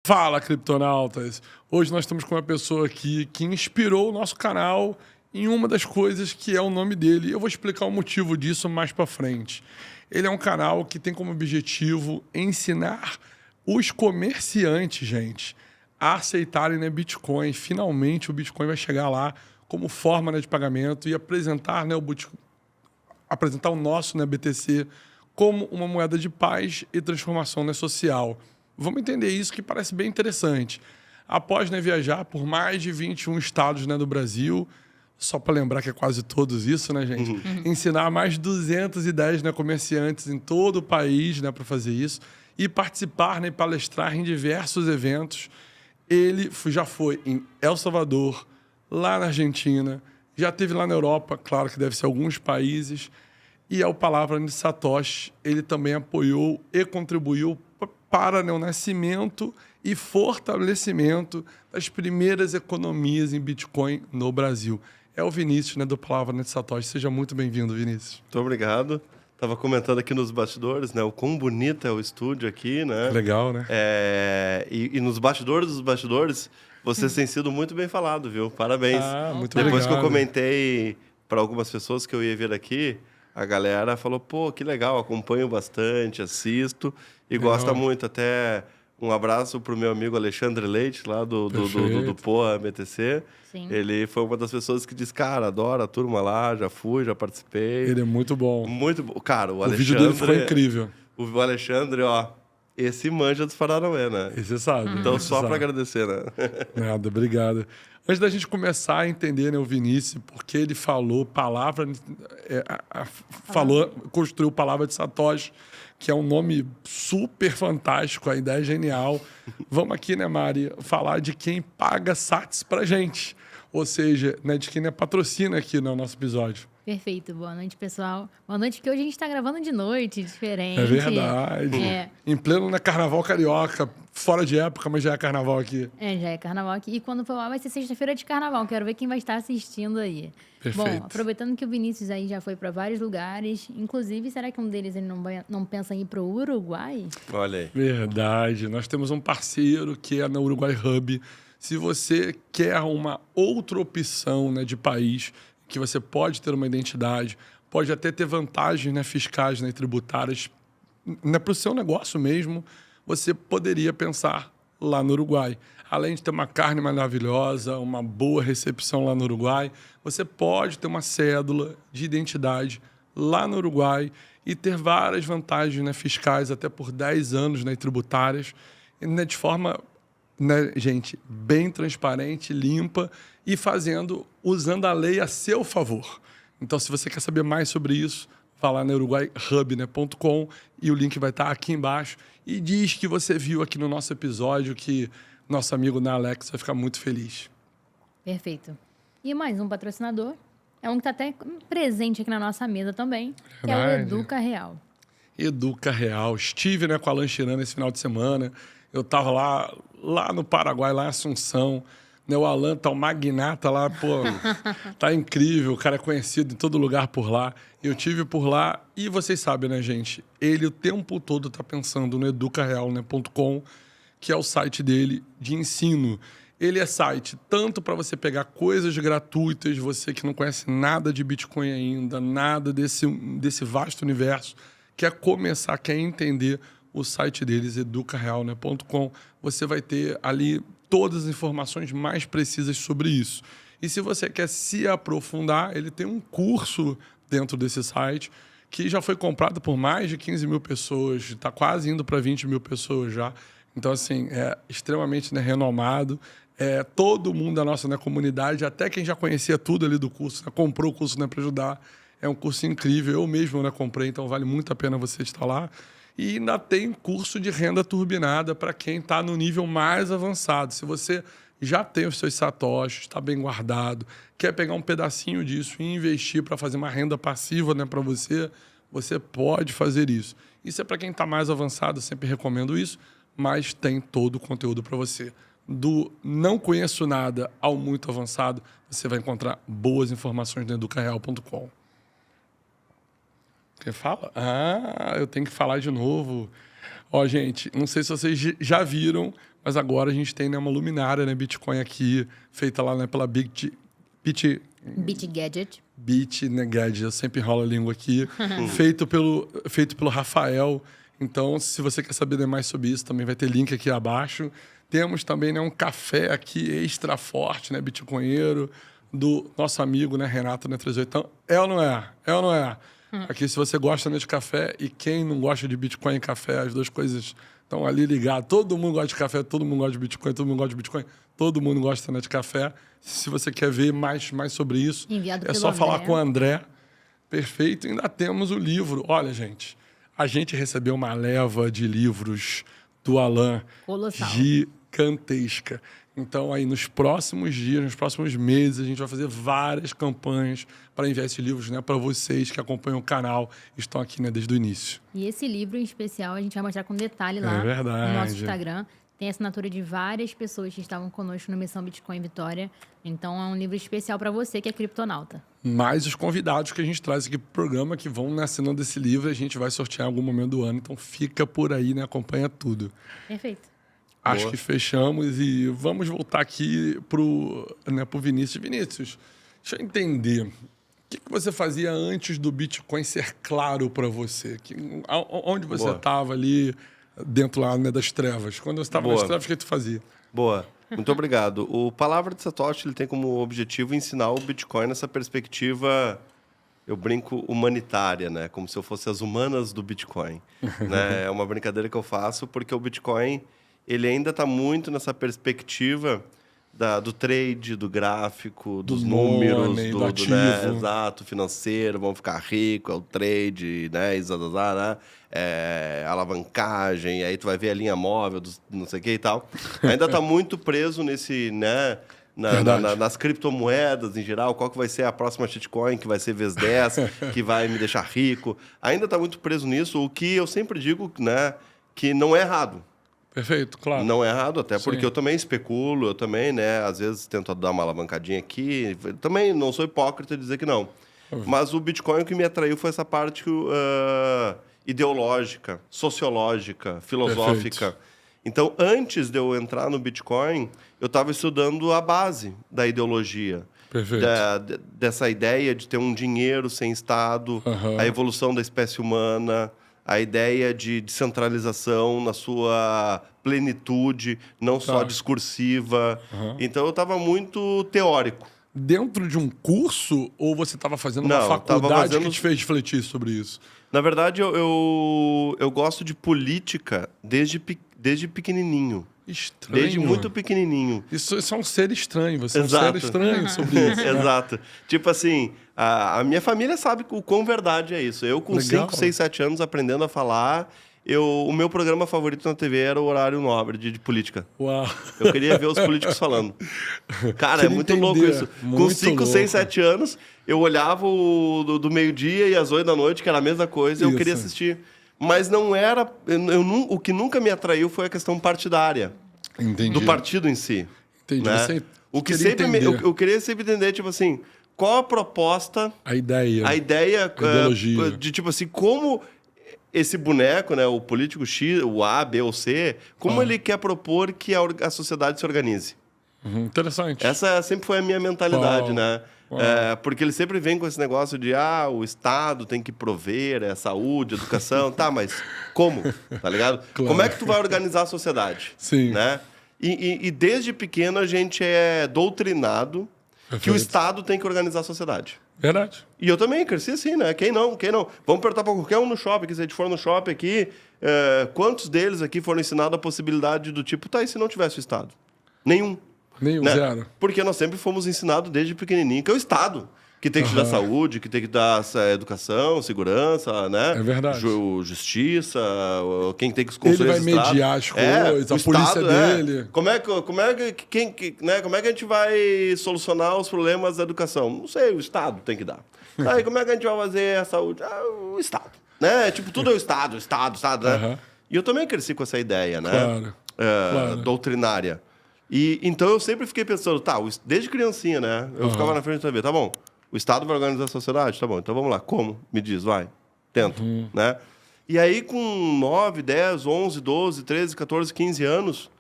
Fala, criptonautas! Hoje nós estamos com uma pessoa aqui que inspirou o nosso canal em uma das coisas que é o nome dele. Eu vou explicar o motivo disso mais para frente. Ele é um canal que tem como objetivo ensinar os comerciantes, gente, a aceitarem, né, Bitcoin. Finalmente o Bitcoin vai chegar lá como forma, né, de pagamento e apresentar, né, apresentar o nosso, né, BTC como uma moeda de paz e transformação, né, social. Vamos entender isso, que parece bem interessante. Após, né, viajar por mais de 21 estados, né, do Brasil, só para lembrar que é quase todos isso, né, gente? Ensinar mais de 210, né, comerciantes em todo o país, né, para fazer isso e participar, né, e palestrar em diversos eventos. Ele já foi em El Salvador, lá na Argentina, já esteve lá na Europa, claro que deve ser alguns países, e ao Palavra de Satoshi, ele também apoiou e contribuiu para, né, o nascimento e fortalecimento das primeiras economias em Bitcoin no Brasil. É o Vinícius, né, do Palavra de Satoshi. Seja muito bem-vindo, Vinícius. Muito obrigado. Estava comentando aqui nos bastidores, né, o quão bonito é o estúdio aqui, né? Legal, né? E nos bastidores dos bastidores, vocês têm sido muito bem falado, viu? Parabéns. Muito Depois obrigado. que eu comentei para algumas pessoas que eu ia vir aqui, a galera falou, pô, que legal, acompanho bastante, assisto e gosta muito. Até um abraço para o meu amigo Alexandre Leite, lá do Poa BTC. Sim. Ele foi uma das pessoas que disse, cara, adoro a turma lá, já fui, já participei. Ele é muito bom. Muito bom. Cara, o Alexandre... vídeo dele ficou incrível. O Alexandre, ó, esse manja dos Paranauê, né? E você sabe. Então, você só sabe. para agradecer, né? Nada, obrigado. Antes da gente começar a entender, né, o Vinícius, porque ele falou construiu Palavra de Satoshi, que é um nome super fantástico, a ideia é genial. Vamos aqui, né, Mari, falar de quem paga Sats pra gente. Ou seja, né, de quem, né, patrocina aqui no nosso episódio. Perfeito. Boa noite, pessoal. Boa noite, porque hoje a gente está gravando de noite, diferente. É verdade. Em pleno, né, carnaval carioca, fora de época, mas já é carnaval aqui. Já é carnaval aqui. E quando for lá, vai ser sexta-feira de carnaval. Quero ver quem vai estar assistindo aí. Perfeito. Bom, aproveitando que o Vinícius aí já foi para vários lugares, inclusive, será que um deles ele não pensa em ir para o Uruguai? Olha aí. Verdade. Nós temos um parceiro que é na Uruguai Hub. Se você quer uma outra opção, né, de país, que você pode ter uma identidade, pode até ter vantagens, né, fiscais, né, e tributárias, né, para o seu negócio mesmo, você poderia pensar lá no Uruguai. Além de ter uma carne maravilhosa, uma boa recepção lá no Uruguai, você pode ter uma cédula de identidade lá no Uruguai e ter várias vantagens, né, fiscais, até por 10 anos, né, tributárias, né, de forma, né, gente, bem transparente, limpa e usando a lei a seu favor. Então, se você quer saber mais sobre isso, vá lá na uruguaihub.com e o link vai estar aqui embaixo. E diz que você viu aqui no nosso episódio, que nosso amigo Alex vai ficar muito feliz. Perfeito. E mais um patrocinador, é um que está até presente aqui na nossa mesa também, que é o Verdade. Educa Real. Educa Real. Estive, né, com a Lanchirana esse final de semana. Eu estava lá no Paraguai, lá em Assunção. Né, o Alan tá um magnata lá, pô, tá incrível, o cara é conhecido em todo lugar por lá. Eu tive por lá e vocês sabem, né, gente? Ele o tempo todo tá pensando no educareal.com, que é o site dele de ensino. Ele é site tanto para você pegar coisas gratuitas, você que não conhece nada de Bitcoin ainda, nada desse vasto universo, quer começar, quer entender o site deles, educareal.com. Você vai ter ali todas as informações mais precisas sobre isso. E se você quer se aprofundar, ele tem um curso dentro desse site que já foi comprado por mais de 15 mil pessoas, está quase indo para 20 mil pessoas já. Então, assim, é extremamente, né, renomado. Todo mundo da nossa, né, comunidade, até quem já conhecia tudo ali do curso, né, comprou o curso, né, para ajudar. É um curso incrível. Eu mesmo, né, comprei, então vale muito a pena você estar lá. E ainda tem curso de renda turbinada para quem está no nível mais avançado. Se você já tem os seus satoshis, está bem guardado, quer pegar um pedacinho disso e investir para fazer uma renda passiva, né, para você, você pode fazer isso. Isso é para quem está mais avançado, eu sempre recomendo isso, mas tem todo o conteúdo para você. Do não conheço nada ao muito avançado, você vai encontrar boas informações no educareal.com. Quem fala? Eu tenho que falar de novo. Ó, gente, não sei se vocês já viram, mas agora a gente tem, né, uma luminária, né, Bitcoin aqui, feita lá, né, pela Bit Gadget. né, Gadget, eu sempre enrolo a língua aqui, feito pelo Rafael. Então, se você quer saber mais sobre isso, também vai ter link aqui abaixo. Temos também, né, um café aqui extra forte, né, bitcoinheiro, do nosso amigo, né, Renato, né, 38. Então, é ou não é? É ou não é? Aqui, se você gosta, né, de café, e quem não gosta de Bitcoin e café, as duas coisas estão ali ligadas. Todo mundo gosta de café, todo mundo gosta de Bitcoin, todo mundo gosta de Bitcoin, todo mundo gosta, né, de café. Se você quer ver mais sobre isso, Enviado é pelo só falar André. com o André. Perfeito. Ainda temos o livro. Olha, gente, a gente recebeu uma leva de livros do Alan Colossal. gigantesca. Então, aí, nos próximos dias, nos próximos meses, a gente vai fazer várias campanhas para enviar esses livros, né, para vocês que acompanham o canal e estão aqui, né, desde o início. E esse livro em especial a gente vai mostrar com detalhe lá verdade. no nosso Instagram. Tem a assinatura de várias pessoas que estavam conosco no Missão Bitcoin Vitória. Então é um livro especial para você que é criptonauta. Mais os convidados que a gente traz aqui pro programa que vão, né, assinando esse livro, a gente vai sortear em algum momento do ano. Então fica por aí, né, acompanha tudo. Perfeito. Acho Boa. que fechamos e vamos voltar aqui pro Vinícius. Vinícius, deixa eu entender. O que você fazia antes do Bitcoin ser claro para você? Onde você Boa. estava ali dentro lá, né, das trevas? Quando você estava nas Boa. trevas, o que tu fazia? Boa. Muito obrigado. O Palavra de Satoshi ele tem como objetivo ensinar o Bitcoin nessa perspectiva, eu brinco, humanitária, né? Como se eu fosse as humanas do Bitcoin. Né? É uma brincadeira que eu faço porque o Bitcoin ele ainda está muito nessa perspectiva do trade, do gráfico, dos números, money, do né? ativo. Exato, financeiro, vamos ficar rico, é o trade, né? Né? Alavancagem, aí tu vai ver a linha móvel, não sei o que e tal. Ainda está muito preso nesse, né? Nas criptomoedas em geral, qual que vai ser a próxima shitcoin, que vai ser vezes 10, que vai me deixar rico. Ainda está muito preso nisso, o que eu sempre digo, né? Que não é errado. Perfeito, claro. Não é errado, até porque Sim. eu também especulo, eu também, né, às vezes tento dar uma alavancadinha aqui. Também não sou hipócrita de dizer que não. Mas o Bitcoin, o que me atraiu foi essa parte ideológica, sociológica, filosófica. Perfeito. Então, antes de eu entrar no Bitcoin, eu estava estudando a base da ideologia. Perfeito. Dessa ideia de ter um dinheiro sem Estado, Aham. a evolução da espécie humana, a ideia de descentralização na sua plenitude, não só discursiva. Então, eu estava muito teórico. Dentro de um curso ou você estava fazendo Não, uma tava faculdade fazendo- que te fez refletir sobre isso? Na verdade, eu gosto de política desde pequenininho. Estranho. Desde muito pequenininho. Isso é um ser estranho, você é um Exato. ser estranho sobre isso. né? Exato. Tipo assim, a minha família sabe o quão verdade é isso. Eu, com Legal. 5, 6, 7 anos, aprendendo a falar, o meu programa favorito na TV era o Horário Nobre de política. Uau. Eu queria ver os políticos falando. Cara, Queria é muito entender. louco isso. Com Muito 5, 6, louco. 7 anos, eu olhava do meio-dia e às 8 da noite, que era a mesma coisa, e eu Isso. queria assistir. Mas não era... o que nunca me atraiu foi a questão partidária. Entendi. Do partido em si. Entendi. Né? Você O que queria sempre entender. eu queria sempre entender, tipo assim, qual a proposta, A ideia. a ideia ideologia. de, tipo assim, como esse boneco, né, o político X, o A, B ou C, como ele quer propor que a sociedade se organize. Interessante. Essa sempre foi a minha mentalidade, Uau. né? Uau. Porque ele sempre vem com esse negócio de o Estado tem que prover saúde, educação. Tá, mas como? Tá ligado? Claro. Como é que tu vai organizar a sociedade? Sim. Né? E desde pequeno a gente é doutrinado que o Perfeito. Estado tem que organizar a sociedade. Verdade. E eu também cresci assim, né? Quem não? Vamos perguntar para qualquer um no shopping, que se a gente for no shopping aqui, quantos deles aqui foram ensinados a possibilidade do tipo, tá, e se não tivesse o Estado? Nenhum. Nem Né? zero. Porque nós sempre fomos ensinados desde pequenininho que é o Estado que tem que te dar saúde, que tem que dar educação, segurança, né? É verdade. Justiça, quem tem que se construir Ele vai esse Estado. mediar as coisas, a polícia dele. Como é que a gente vai solucionar os problemas da educação? Não sei, o Estado tem que dar. Aí como é que a gente vai fazer a saúde? O Estado. Né? Tipo, tudo é o Estado, né? Aham. E eu também cresci com essa ideia, né? Claro. Claro. Doutrinária. E então eu sempre fiquei pensando, desde criancinha, né? Eu ficava na frente da TV, tá bom, o Estado vai organizar a sociedade? Tá bom, então vamos lá, como? Me diz, vai, tento, né? E aí, com 9, 10, 11, 12, 13, 14, 15 anos,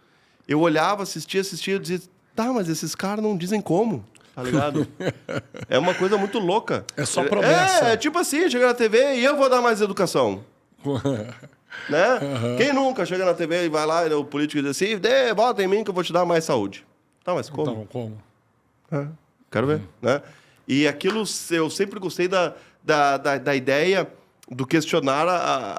eu olhava, assistia e dizia, tá, mas esses caras não dizem como, tá ligado? É uma coisa muito louca. É só promessa. É tipo assim, chega na TV e eu vou dar mais educação. Né? Quem nunca chega na TV e vai lá, e o político diz assim, vota em mim que eu vou te dar mais saúde. Tá, mas como? Então, como? Quero ver, né? E aquilo, eu sempre gostei da ideia do questionar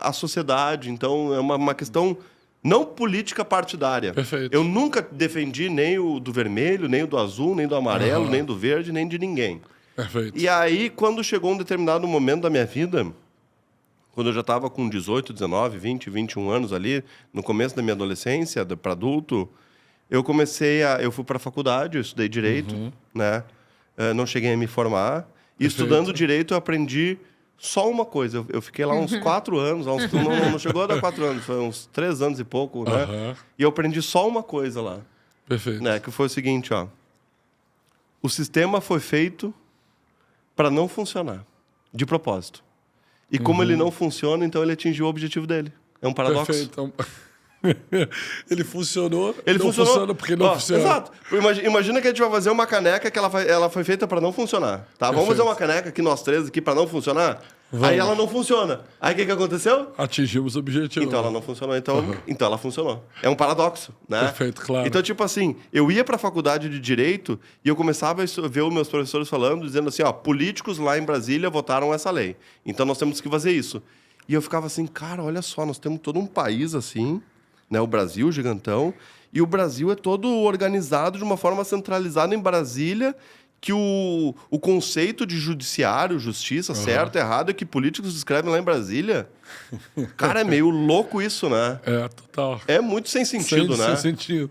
a sociedade. Então, é uma questão não política partidária. Perfeito. Eu nunca defendi nem o do vermelho, nem o do azul, nem do amarelo, nem do verde, nem de ninguém. Perfeito. E aí, quando chegou um determinado momento da minha vida, quando eu já estava com 18, 19, 20, 21 anos ali, no começo da minha adolescência, para adulto, eu fui para a faculdade, eu estudei Direito, né? Não cheguei a me formar. E estudando Direito, eu aprendi só uma coisa. Eu fiquei lá uns 4 anos, não chegou a dar 4 anos, foi uns 3 anos e pouco, né? E eu aprendi só uma coisa lá. Perfeito. Né? Que foi o seguinte, ó. O sistema foi feito para não funcionar, de propósito. E como ele não funciona, então ele atingiu o objetivo dele. É um paradoxo. Perfeito. Ele funcionou, Ele não funcionou funciona porque não funciona. Exato. Imagina que a gente vai fazer uma caneca que ela foi feita para não funcionar. Tá? Vamos fazer uma caneca aqui, nós três, aqui, para não funcionar? Vamos. Aí ela não funciona. Aí o que aconteceu? Atingimos o objetivo. Então ela não funcionou. Então ela funcionou. É um paradoxo, né? Perfeito, claro. Então, tipo assim, eu ia para a faculdade de Direito e eu começava a ver os meus professores falando, dizendo assim, ó, políticos lá em Brasília votaram essa lei. Então nós temos que fazer isso. E eu ficava assim, cara, olha só, nós temos todo um país assim, né? O Brasil, gigantão, e o Brasil é todo organizado de uma forma centralizada em Brasília, que o conceito de judiciário, justiça, certo, errado, é que políticos escrevem lá em Brasília. Cara, é meio louco isso, né? É, total. É muito sem sentido, né? Sem sentido.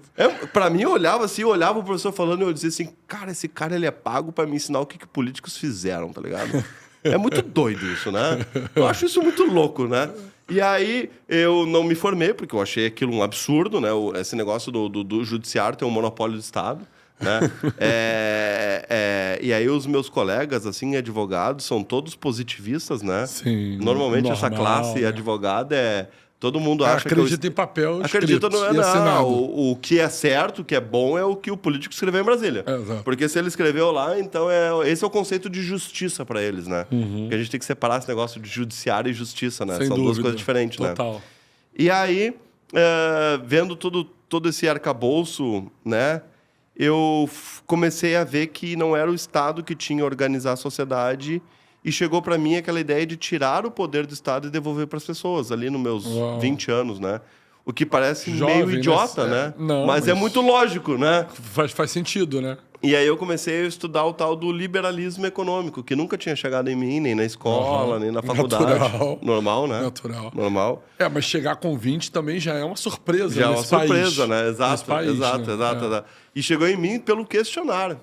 Pra mim, eu olhava o professor falando e eu dizia assim, cara, esse cara ele é pago pra me ensinar o que políticos fizeram, tá ligado? É muito doido isso, né? Eu acho isso muito louco, né? E aí, eu não me formei, porque eu achei aquilo um absurdo, né? Esse negócio do judiciário ter um monopólio do Estado, né? E aí, os meus colegas, assim, advogados, são todos positivistas, né? Sim. Normalmente, essa classe né? advogada todo mundo acha acredita em papel acredita escrito no e assinado. o que é certo, o que é bom, é o que o político escreveu em Brasília. Exato. Porque se ele escreveu lá, então esse é o conceito de justiça para eles, né? Porque a gente tem que separar esse negócio de judiciário e justiça, né? Sem São duas dúvida. coisas diferentes, né? Total. E aí, vendo todo esse arcabouço, né? Eu comecei a ver que não era o Estado que tinha que organizar a sociedade. E chegou para mim aquela ideia de tirar o poder do Estado e devolver para as pessoas, ali nos meus 20 anos, né? O que parece Jovem, meio idiota, né? Não, mas é muito lógico, né? Faz sentido, né? E aí eu comecei a estudar o tal do liberalismo econômico, que nunca tinha chegado em mim, nem na escola, nem na faculdade. Natural. Normal, né? Natural. Normal. Mas chegar com 20 também já é uma surpresa Já é uma nesse país. surpresa, né? Exato, Nesse país, exato. E chegou em mim pelo questionário.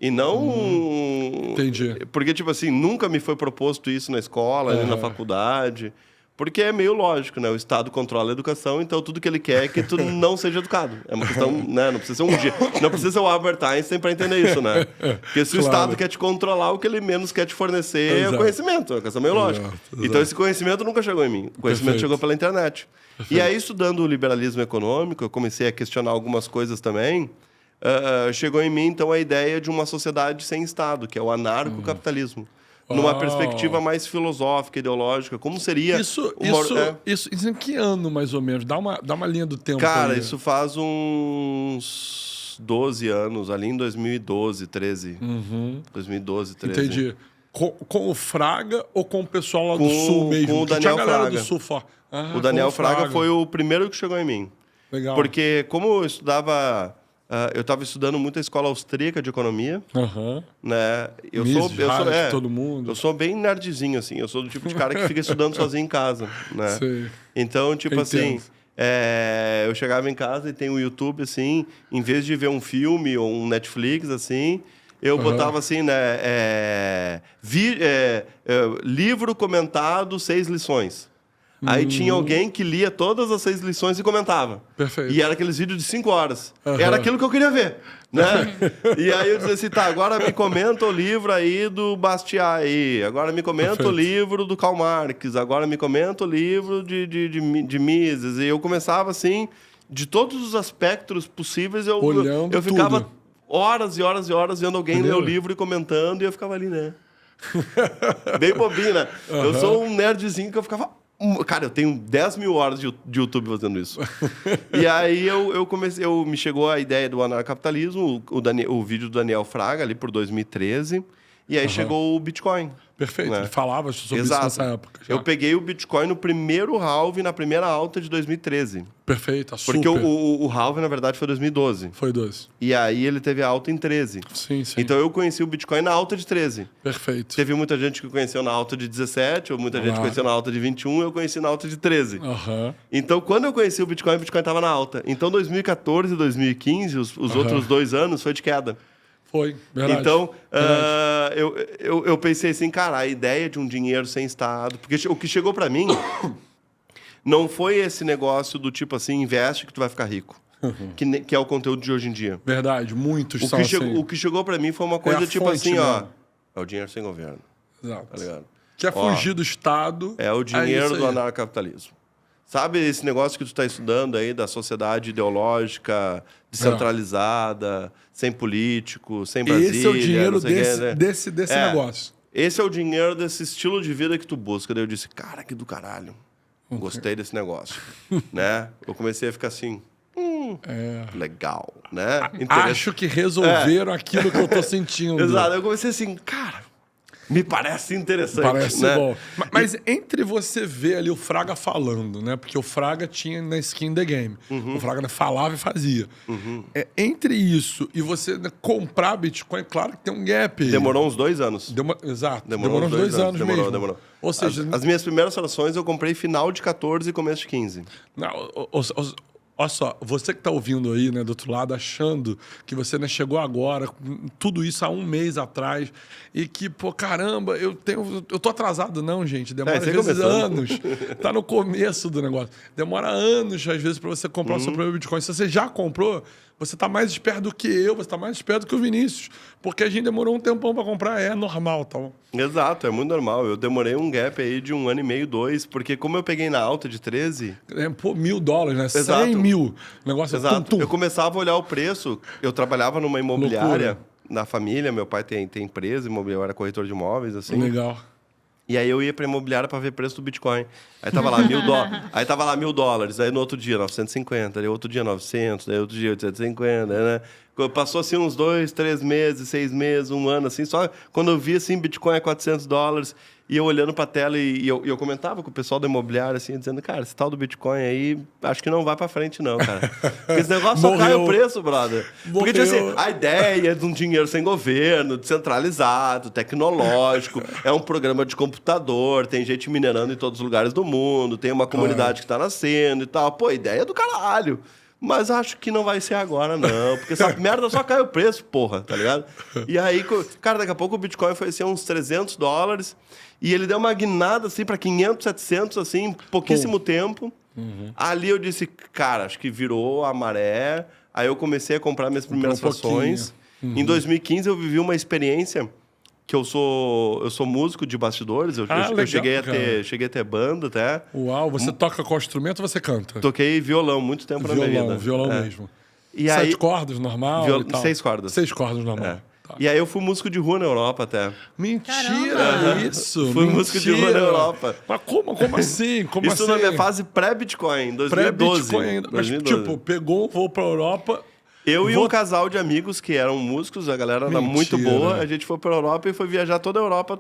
E não... Entendi. Porque, tipo assim, nunca me foi proposto isso na escola, nem na faculdade. Porque é meio lógico, né? O Estado controla a educação, então tudo que ele quer é que tu não seja educado. É uma questão, né? Não precisa ser não precisa ser o Albert Einstein para entender isso, né? Porque se o Estado quer te controlar, o que ele menos quer te fornecer é o conhecimento. É uma questão meio lógica. Então esse conhecimento nunca chegou em mim. O conhecimento chegou pela internet. E aí, estudando o liberalismo econômico, eu comecei a questionar algumas coisas também. Chegou em mim, então, a ideia de uma sociedade sem Estado, que é o anarcocapitalismo. Numa perspectiva mais filosófica, ideológica. Como seria... Isso em que ano, mais ou menos? Dá uma linha do tempo. Cara, aí. isso faz uns 12 anos, ali em 2012, 13. 2012, 13. Entendi. Com o Fraga ou com o pessoal lá do Sul mesmo? Com o Daniel Fraga. Do Sul O Daniel Fraga foi o primeiro que chegou em mim. Legal. Porque como eu estudava... eu estava estudando muito a escola austríaca de economia, né? Eu sou todo mundo. Eu sou bem nerdzinho, assim. Eu sou do tipo de cara que fica estudando sozinho em casa, né? Sei. Então, tipo assim, eu chegava em casa e tem o YouTube, assim, em vez de ver um filme ou um Netflix, assim, eu botava assim, né? Livro comentado, 6 lições. Aí tinha alguém que lia todas as 6 lições e comentava. Perfeito. E era aqueles vídeos de 5 horas. Era aquilo que eu queria ver, né? E aí eu dizia assim, tá, agora me comenta o livro aí do Bastiat aí. Agora me comenta o livro do Karl Marx. Agora me comenta o livro de Mises. E eu começava assim, de todos os aspectos possíveis, eu ficava tudo. horas e horas e horas vendo alguém ler o livro e comentando, e eu ficava ali, né? Bem bobinho, né? Eu sou um nerdzinho que eu ficava... Cara, eu tenho 10 mil horas de YouTube fazendo isso. E aí me chegou a ideia do anarcapitalismo, o vídeo do Daniel Fraga ali por 2013, e aí chegou o Bitcoin. Perfeito, né? ele falava sobre Exato. isso nessa época. Já. Eu peguei o Bitcoin no primeiro halving, na primeira alta de 2013. Perfeito, super. Porque o halving, na verdade, foi 2012. Foi 12. E aí ele teve a alta em 13. Sim, sim. Então eu conheci o Bitcoin na alta de 13. Perfeito. Teve muita gente que conheceu na alta de 17, ou muita gente conheceu na alta de 21, eu conheci na alta de 13. Então, quando eu conheci o Bitcoin estava na alta. Então, 2014 e 2015, os outros 2 anos, foi de queda. Foi, verdade. Então, eu pensei assim, cara, a ideia de um dinheiro sem Estado... Porque o que chegou para mim não foi esse negócio do tipo assim, investe que tu vai ficar rico. Que é o conteúdo de hoje em dia. Verdade, muitos são assim. O que chegou para mim foi uma coisa tipo fonte, assim, né? ó... É o dinheiro sem governo. Exato. Tá ligado? Quer fugir do Estado. É o dinheiro isso do aí. anarcapitalismo. Sabe esse negócio que tu está estudando aí da sociedade ideológica, descentralizada, sem político, sem Brasília... Esse é o dinheiro não sei o quê, né? desse negócio. Esse é o dinheiro desse estilo de vida que tu busca. Daí eu disse, cara, que do caralho. Gostei desse negócio. Né? Eu comecei a ficar assim... legal, né? Acho que resolveram aquilo que eu tô sentindo. Exato. Eu comecei assim, cara... Me parece interessante, Parece né? bom. Mas entre você ver ali o Fraga falando, né? Porque o Fraga tinha na skin the game. O Fraga falava e fazia. Entre isso e você comprar Bitcoin, claro que tem um gap aí. Demorou uns 2 anos. Exato. Demorou uns 2 anos mesmo. Demorou. Ou seja... As minhas primeiras frações eu comprei final de 14 e começo de 15. Não, olha só, você que está ouvindo aí, né, do outro lado, achando que você né, chegou agora, tudo isso há 1 mês atrás, e que, pô, caramba, eu tô atrasado. Não, gente, demora às vezes anos. Tá no começo do negócio. Demora anos, às vezes, para você comprar o seu primeiro Bitcoin. Se você já comprou, você tá mais esperto do que eu, você tá mais esperto do que o Vinícius. Porque a gente demorou um tempão para comprar, é normal, tá bom? Exato, é muito normal. Eu demorei um gap aí de 1 ano e meio, 2, porque como eu peguei na alta de 13... Pô, $1.000, né? Exato. 100 mil. Negócio Exato. tum. Eu começava a olhar o preço. Eu trabalhava numa imobiliária, na família. Meu pai tem empresa imobiliária, eu era corretor de imóveis, assim. Legal. E aí eu ia pra imobiliária pra ver preço do Bitcoin. Aí tava lá $1.000. Aí tava lá $1.000. Aí no outro dia, 950. Aí outro dia, 900. Aí outro dia, 850, né? Passou assim uns 2, 3 meses, 6 meses, 1 ano, assim. Só quando eu vi, assim, Bitcoin é $400. E eu olhando pra tela e eu comentava com o pessoal da imobiliária, assim, dizendo, cara, esse tal do Bitcoin aí, acho que não vai pra frente, não, cara. Porque esse negócio só cai o preço, brother. Porque, tipo assim, a ideia é de um dinheiro sem governo, descentralizado, tecnológico, é um programa de computador, tem gente minerando em todos os lugares do mundo, tem uma comunidade que tá nascendo e tal. Pô, ideia é do caralho. Mas acho que não vai ser agora, não. Porque essa merda só cai o preço, porra, tá ligado? E aí, cara, daqui a pouco o Bitcoin foi assim, uns $300. E ele deu uma guinada, assim, pra 500, 700, assim, em pouquíssimo tempo. Ali eu disse, cara, acho que virou a maré. Aí eu comecei a comprar minhas primeiras ações. Em 2015 eu vivi uma experiência... que eu sou músico de bastidores, eu cheguei a ter banda até. Uau, você toca qual instrumento ou você canta? Toquei violão muito tempo na minha vida. Violão mesmo. E 7 cordas, normal e tal? 6 cordas. 6 cordas, normal. Tá. E aí eu fui músico de rua na Europa até. Mentira! Isso! Fui músico de rua na Europa. Mas como assim? Isso na minha fase pré-Bitcoin, em 2012. Pré-Bitcoin ainda. Mas, tipo, pegou um voo pra Europa... Eu e um casal de amigos que eram músicos, a galera era muito boa, a gente foi pra Europa e foi viajar toda a Europa.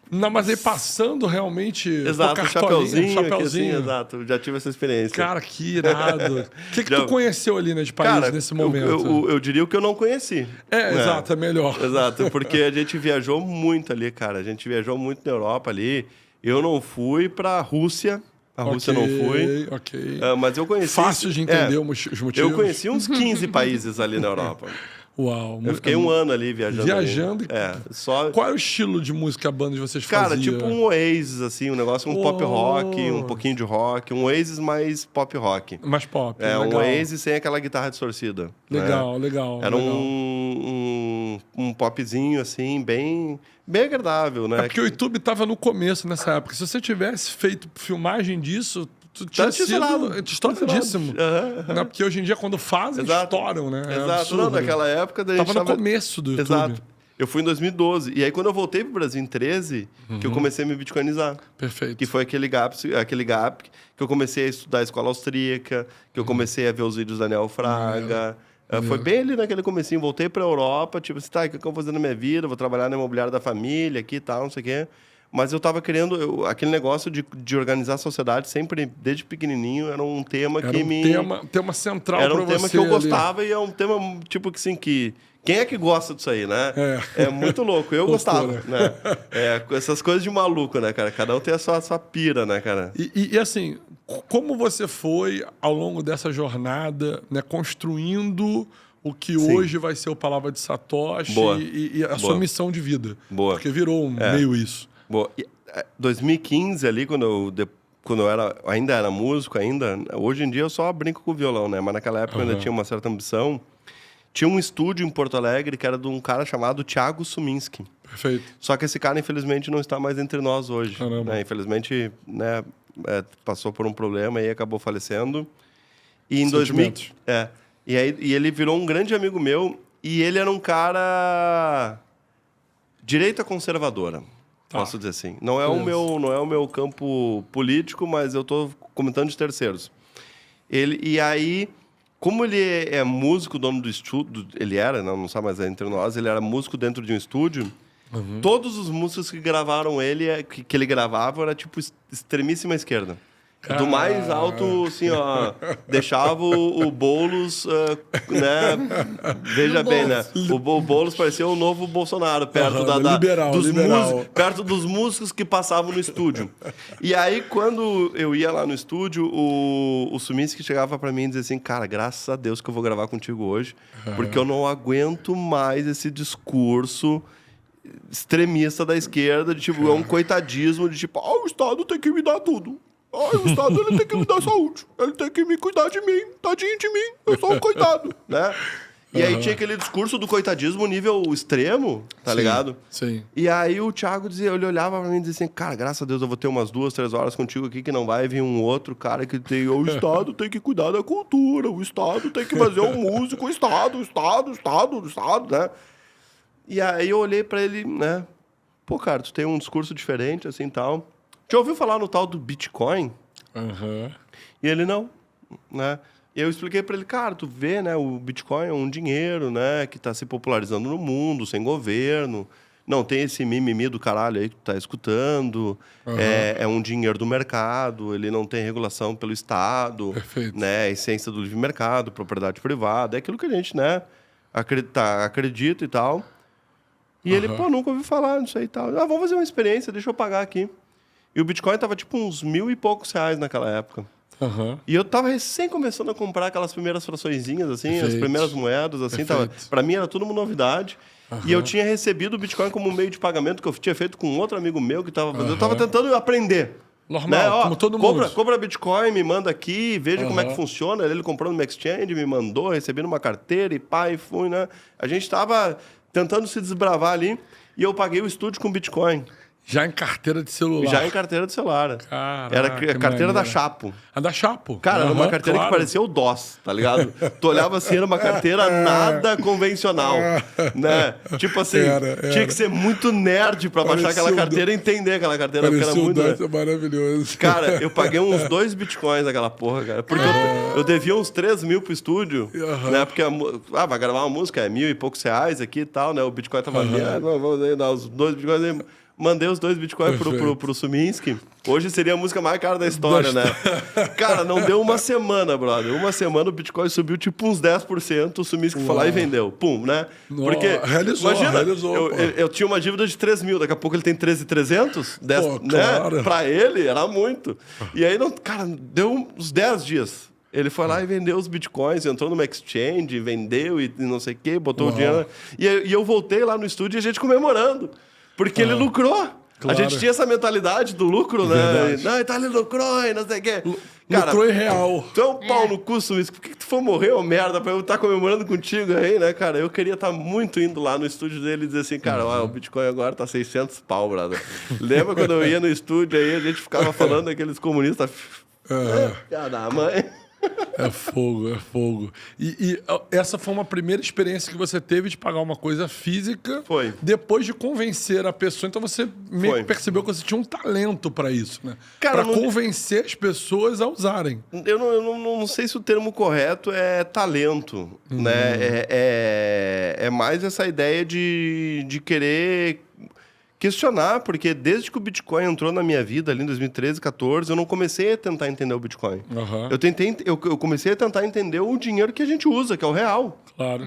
Não, mas aí passando realmente... Exato, chapeuzinho. Assim, exato, já tive essa experiência. Cara, que irado. O que tu conheceu ali, né, de países nesse momento? Eu diria o que eu não conheci. Exato, é melhor. Exato, porque a gente viajou muito ali, cara. A gente viajou muito na Europa ali. Eu não fui pra Rússia. A Rússia não foi. Ok. Mas eu conheci... Fácil de entender os motivos. Eu conheci uns 15 países ali na Europa. Uau. Eu fiquei um ano ali viajando. Viajando? Só... Qual é o estilo de música que a banda de vocês Cara, fazia? tipo um Oasis, assim, um negócio, pop rock, um pouquinho de rock. Um Oasis mais pop rock. Mais pop, legal. legal. Um Oasis sem aquela guitarra distorcida. Legal, né? legal. Era legal. Um popzinho, assim, bem agradável, né? É porque o YouTube tava no começo nessa época. Se você tivesse feito filmagem disso, tu tinha sido estouradíssimo. Né? Porque hoje em dia, quando fazem, estouram, né? Exato. Não, naquela época... Tava no começo do YouTube. Exato. Eu fui em 2012. E aí, quando eu voltei pro Brasil em 13, que eu comecei a me bitcoinizar. Perfeito. Que foi aquele gap que eu comecei a estudar a escola austríaca, que eu comecei a ver os vídeos da Daniel Fraga. Foi bem ali naquele comecinho. Voltei pra Europa, tipo assim, tá, o que eu vou fazer na minha vida? Vou trabalhar na imobiliária da família aqui e tal, não sei o quê. Mas eu tava querendo... aquele negócio de organizar a sociedade, sempre, desde pequenininho, era um tema que me... tema central pra você. Era um tema que eu gostava e é um tema, tipo, assim, que... Quem é que gosta disso aí, né? É muito louco. Eu gostava, né? Essas coisas de maluco, né, cara? Cada um tem a sua pira, né, cara? E assim, como você foi, ao longo dessa jornada, né, construindo o que hoje vai ser o Palavra de Satoshi e a sua missão de vida? Boa. Porque virou meio isso. Boa. 2015 ali, quando eu ainda era músico, hoje em dia eu só brinco com o violão, né? Mas naquela época eu ainda tinha uma certa ambição. Tinha um estúdio em Porto Alegre que era de um cara chamado Thiago Suminski. Perfeito. Só que esse cara, infelizmente, não está mais entre nós hoje. Caramba. Infelizmente, né, passou por um problema e acabou falecendo. E em e ele virou um grande amigo meu e ele era um cara direita conservadora. Posso dizer assim. Não é o meu campo político, mas eu estou comentando de terceiros. E aí, como ele é músico, dono do estúdio, ele era, não sabe mais entre nós, ele era músico dentro de um estúdio. Todos os músicos que gravaram ele, que ele gravava, era tipo extremíssima esquerda. Do mais alto, assim, ó, deixava o Boulos, né? Veja bem, né? O Boulos parecia o novo Bolsonaro, perto perto dos músicos que passavam no estúdio. E aí, quando eu ia lá no estúdio, o Suminski chegava pra mim e dizia assim, cara, graças a Deus que eu vou gravar contigo hoje, porque eu não aguento mais esse discurso extremista da esquerda, de tipo, é um coitadismo, de tipo, o Estado tem que me dar tudo. O Estado ele tem que me dar saúde, ele tem que me cuidar de mim, tadinho de mim, eu sou um coitado, né? E aí tinha aquele discurso do coitadismo nível extremo, tá ligado? Sim. E aí o Thiago dizia, ele olhava pra mim e dizia assim, cara, graças a Deus eu vou ter umas 2, 3 horas contigo aqui que não vai vir um outro cara que tem, o Estado tem que cuidar da cultura, o Estado tem que fazer um músico, o Estado, né? E aí eu olhei pra ele, né? Pô, cara, tu tem um discurso diferente, assim, e tal. Já ouviu falar no tal do Bitcoin? E ele, não, né? E eu expliquei para ele, cara, tu vê, né? O Bitcoin é um dinheiro, né? Que está se popularizando no mundo, sem governo. Não tem esse mimimi do caralho aí que tu tá escutando. É um dinheiro do mercado, ele não tem regulação pelo Estado. Perfeito. Né? A essência do livre mercado, propriedade privada. É aquilo que a gente, né? Acredita e tal. E ele, pô, nunca ouvi falar disso aí e tal. Vamos fazer uma experiência, deixa eu pagar aqui. E o Bitcoin tava tipo uns R$1.000 e poucos naquela época. E eu tava recém começando a comprar aquelas primeiras fraçõezinhas, assim, Perfeito. as primeiras moedas, assim. Pra mim era tudo uma novidade. E eu tinha recebido o Bitcoin como um meio de pagamento que eu tinha feito com outro amigo meu que tava fazendo. Eu tava tentando aprender. Normal, como todo mundo. Compra Bitcoin, me manda aqui, veja como é que funciona. Ele comprou no Exchange, me mandou, recebi numa carteira e pá, e fui, né? A gente tava tentando se desbravar ali e eu paguei o estúdio com Bitcoin. Já em carteira de celular. Já em carteira de celular. Caraca, era a carteira da Chapo. A da Chapo? Cara, era uma carteira que parecia o DOS, tá ligado? Tu olhava assim, era uma carteira nada convencional, né? Tipo assim, tinha que ser muito nerd pra baixar aquela carteira e entender aquela carteira, porque era muito... É maravilhoso. Cara, eu paguei uns 2 bitcoins naquela porra, cara. Porque eu devia uns 3 mil pro estúdio, né? Porque, vai gravar uma música, é R$1.000 e poucos aqui e tal, né? O Bitcoin tava ali, vamos dar os 2 bitcoins aí. Mandei os 2 bitcoins pro Suminski. Hoje seria a música mais cara da história, né? Cara, não deu uma semana, brother. Uma semana o Bitcoin subiu tipo uns 10%, o Suminski foi lá e vendeu. Pum, né? Porque, imagina, eu tinha uma dívida de 3 mil, daqui a pouco ele tem 13.300, né? Claro. Pra ele, era muito. E aí, cara, deu uns 10 dias. Ele foi lá e vendeu os bitcoins, entrou numa exchange, vendeu e não sei o quê, botou o dinheiro. E eu voltei lá no estúdio e a gente comemorando. Porque ele lucrou. Claro. A gente tinha essa mentalidade do lucro, né? Não, então ele lucrou e não sei o quê. Cara, lucrou em real. Tu é um pau no cu, Suíço. Por que tu foi morrer, ô merda, pra eu estar comemorando contigo aí, né, cara? Eu queria estar muito indo lá no estúdio dele e dizer assim, cara, ó, o Bitcoin agora tá 600 pau, brother. Lembra quando eu ia no estúdio aí, a gente ficava falando daqueles comunistas... Cara da mãe... É fogo, é fogo. E essa foi uma primeira experiência que você teve de pagar uma coisa física. Foi. Depois de convencer a pessoa. Então você meio que percebeu que você tinha um talento para isso, né? Para convencer as pessoas a usarem. Eu não sei se o termo correto é talento, né? É mais essa ideia de querer questionar, porque desde que o Bitcoin entrou na minha vida ali em 2013, 2014, eu não comecei a tentar entender o Bitcoin. Eu comecei a tentar entender o dinheiro que a gente usa, que é o real. Claro.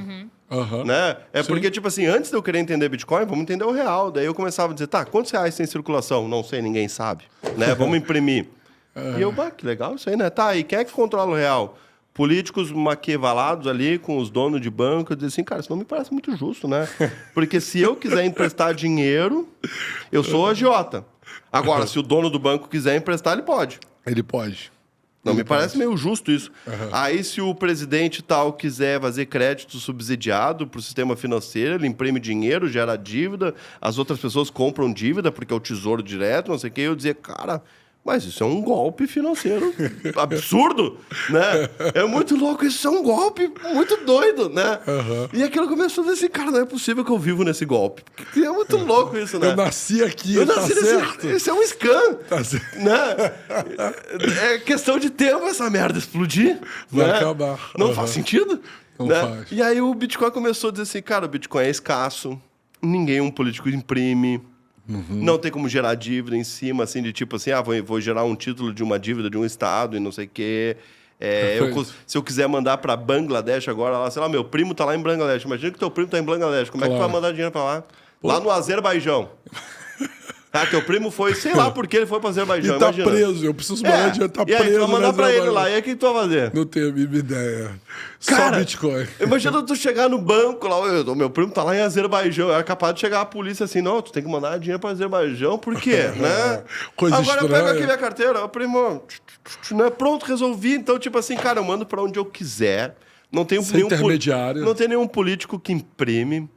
Né? Porque, tipo assim, antes de eu querer entender Bitcoin, vamos entender o real. Daí eu começava a dizer, tá, quantos reais tem em circulação? Não sei, ninguém sabe. Né? Vamos imprimir. E eu, que legal isso aí, né? Tá, e quem é que controla o real? Políticos maquiavalados ali com os donos de banco, eu dizia assim, cara, isso não me parece muito justo, né? Porque se eu quiser emprestar dinheiro, eu sou agiota. Agora, se o dono do banco quiser emprestar, ele pode. Ele pode. Não, me parece meio justo isso. Aí, se o presidente tal quiser fazer crédito subsidiado para o sistema financeiro, ele imprime dinheiro, gera dívida, as outras pessoas compram dívida porque é o tesouro direto, não sei o quê. Eu dizia, cara... Mas isso é um golpe financeiro absurdo, né? É muito louco, isso é um golpe muito doido, né? E aquilo começou a dizer assim, cara, não é possível que eu vivo nesse golpe. Porque é muito louco isso, né? Eu nasci aqui, certo? Isso é um scam, Tá certo. né? É questão de tempo essa merda explodir. Vai né? acabar. Não faz sentido. Não né? faz. E aí o Bitcoin começou a dizer assim, cara, o Bitcoin é escasso, um político imprime, não tem como gerar dívida em cima, assim, de tipo assim, vou gerar um título de uma dívida de um estado e não sei o quê. Se eu quiser mandar para Bangladesh agora, lá, sei lá, meu primo tá lá em Bangladesh. Imagina que teu primo tá em Bangladesh. Como é que tu vai mandar dinheiro para lá? Lá no Azerbaijão. Tá, teu primo foi, sei lá por que ele foi para Azerbaijão. E tá imagina. preso, eu preciso mandar dinheiro, tá e aí, preso. tu vai mandar para ele lá, e aí o que tu vai fazer? Não tenho a mínima ideia. Cara, só Bitcoin. Imagina tu chegar no banco lá, o meu primo tá lá em Azerbaijão, é capaz de chegar a polícia assim, não, tu tem que mandar dinheiro para Azerbaijão, por quê? Né? Coisa Agora estranha. eu pego aqui minha carteira, primo, né? Pronto, resolvi. Então, tipo assim, cara, eu mando para onde eu quiser. Não tem Sem intermediário. Não tem nenhum político que imprime.